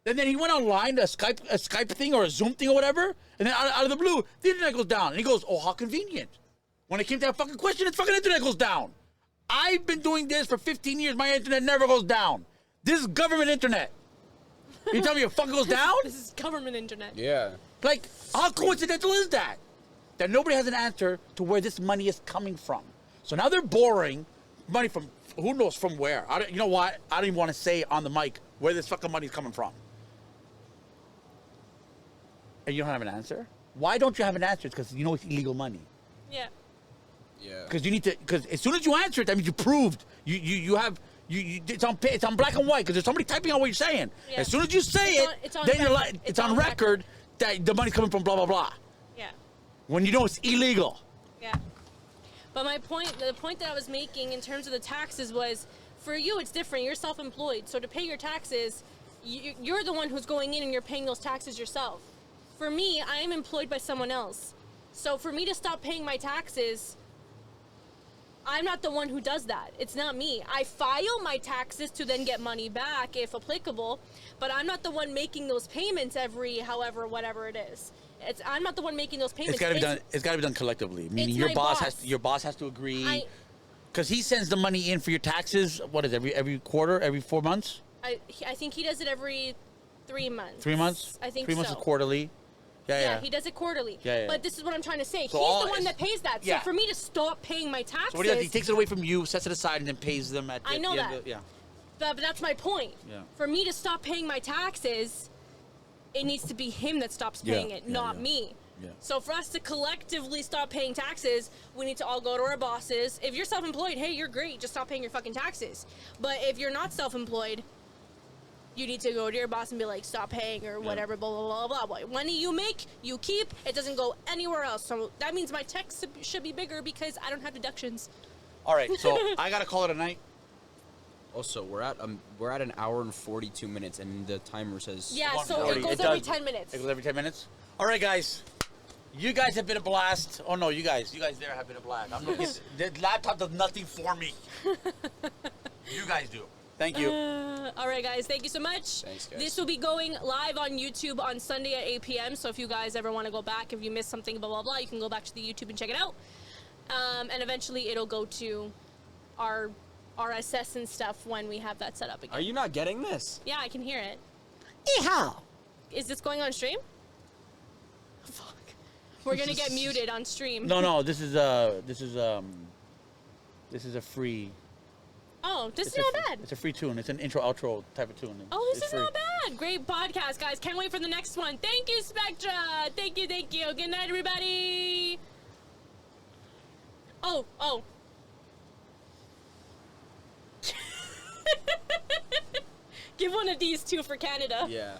And then he went online, a Skype thing or a Zoom thing or whatever, and then out of the blue, the internet goes down. And he goes, oh, how convenient. When it came to that fucking question, the fucking internet goes down. I've been doing this for 15 years. My internet never goes down. This is government internet. You tell me it fucking goes down? This is government internet. Yeah. Like, how coincidental is that? That nobody has an answer to where this money is coming from. So now they're borrowing money from who knows from where. You know what? I don't even want to say on the mic where this fucking money is coming from. And you don't have an answer? Why don't you have an answer? It's because you know it's illegal money. Yeah. Yeah. Because you need to. Because as soon as you answer it, that means you proved you have. It's on black and white because there's somebody typing out what you're saying. Yeah. As soon as you say It's on then you're record. like, it's on record that the money's coming from blah blah blah. Yeah. When you know it's illegal. Yeah. But the point that I was making in terms of the taxes was, for you, it's different. You're self-employed. So to pay your taxes, you're the one who's going in and you're paying those taxes yourself. For me, I am employed by someone else. So for me to stop paying my taxes, I'm not the one who does that. It's not me. I file my taxes to then get money back if applicable, but I'm not the one making those payments every whatever it is. I'm not the one making those payments. It's got to be done. It's got to be done collectively. Meaning it's your my boss boss. your boss has to agree. Because he sends the money in for your taxes. What is it, every quarter, every 4 months? I think he does it every 3 months. 3 months. I think 3 months so. is quarterly. Yeah. He does it quarterly. Yeah. But this is what I'm trying to say. So He's the one that pays that. yeah. So for me to stop paying my taxes, So what he does, he takes it away from you, sets it aside, and then pays them at. I know the that. end of, yeah. but that's my point. Yeah. For me to stop paying my taxes, it needs to be him that stops paying it, not me. Yeah. So for us to collectively stop paying taxes, we need to all go to our bosses. If you're self-employed, hey, you're great. Just stop paying your fucking taxes. But if you're not self-employed, you need to go to your boss and be like, stop paying or whatever, blah, blah, blah, blah. Money you make, you keep. It doesn't go anywhere else. So that means my tax should be bigger because I don't have deductions. All right, so I got to call it a night. Also, we're at an hour and 42 minutes, and the timer says. Yeah, so 140. it goes It every does. 10 minutes. It goes every 10 minutes. All right, guys. You guys have been a blast. Oh, no, you guys there have been a blast. I'm looking. The laptop does nothing for me. You guys do. Thank you. All right, guys. Thank you so much. Thanks, guys. This will be going live on YouTube on Sunday at 8 p.m. So if you guys ever want to go back, if you missed something, blah, blah, blah, you can go back to the YouTube and check it out. And eventually it'll go to our RSS and stuff when we have that set up again. Are you not getting this? Yeah, I can hear it. Yeehaw. Is this going on stream? Fuck. We're going to get muted on stream. No, this is a free. Oh, this is It's a not free- bad. It's a free tune. It's an intro outro type of tune. Oh, this It's is free. not bad. Great podcast, guys. Can't wait for the next one. Thank you, Spectra. Thank you. Good night, everybody. Oh. Give one of these two for Canada. Yeah.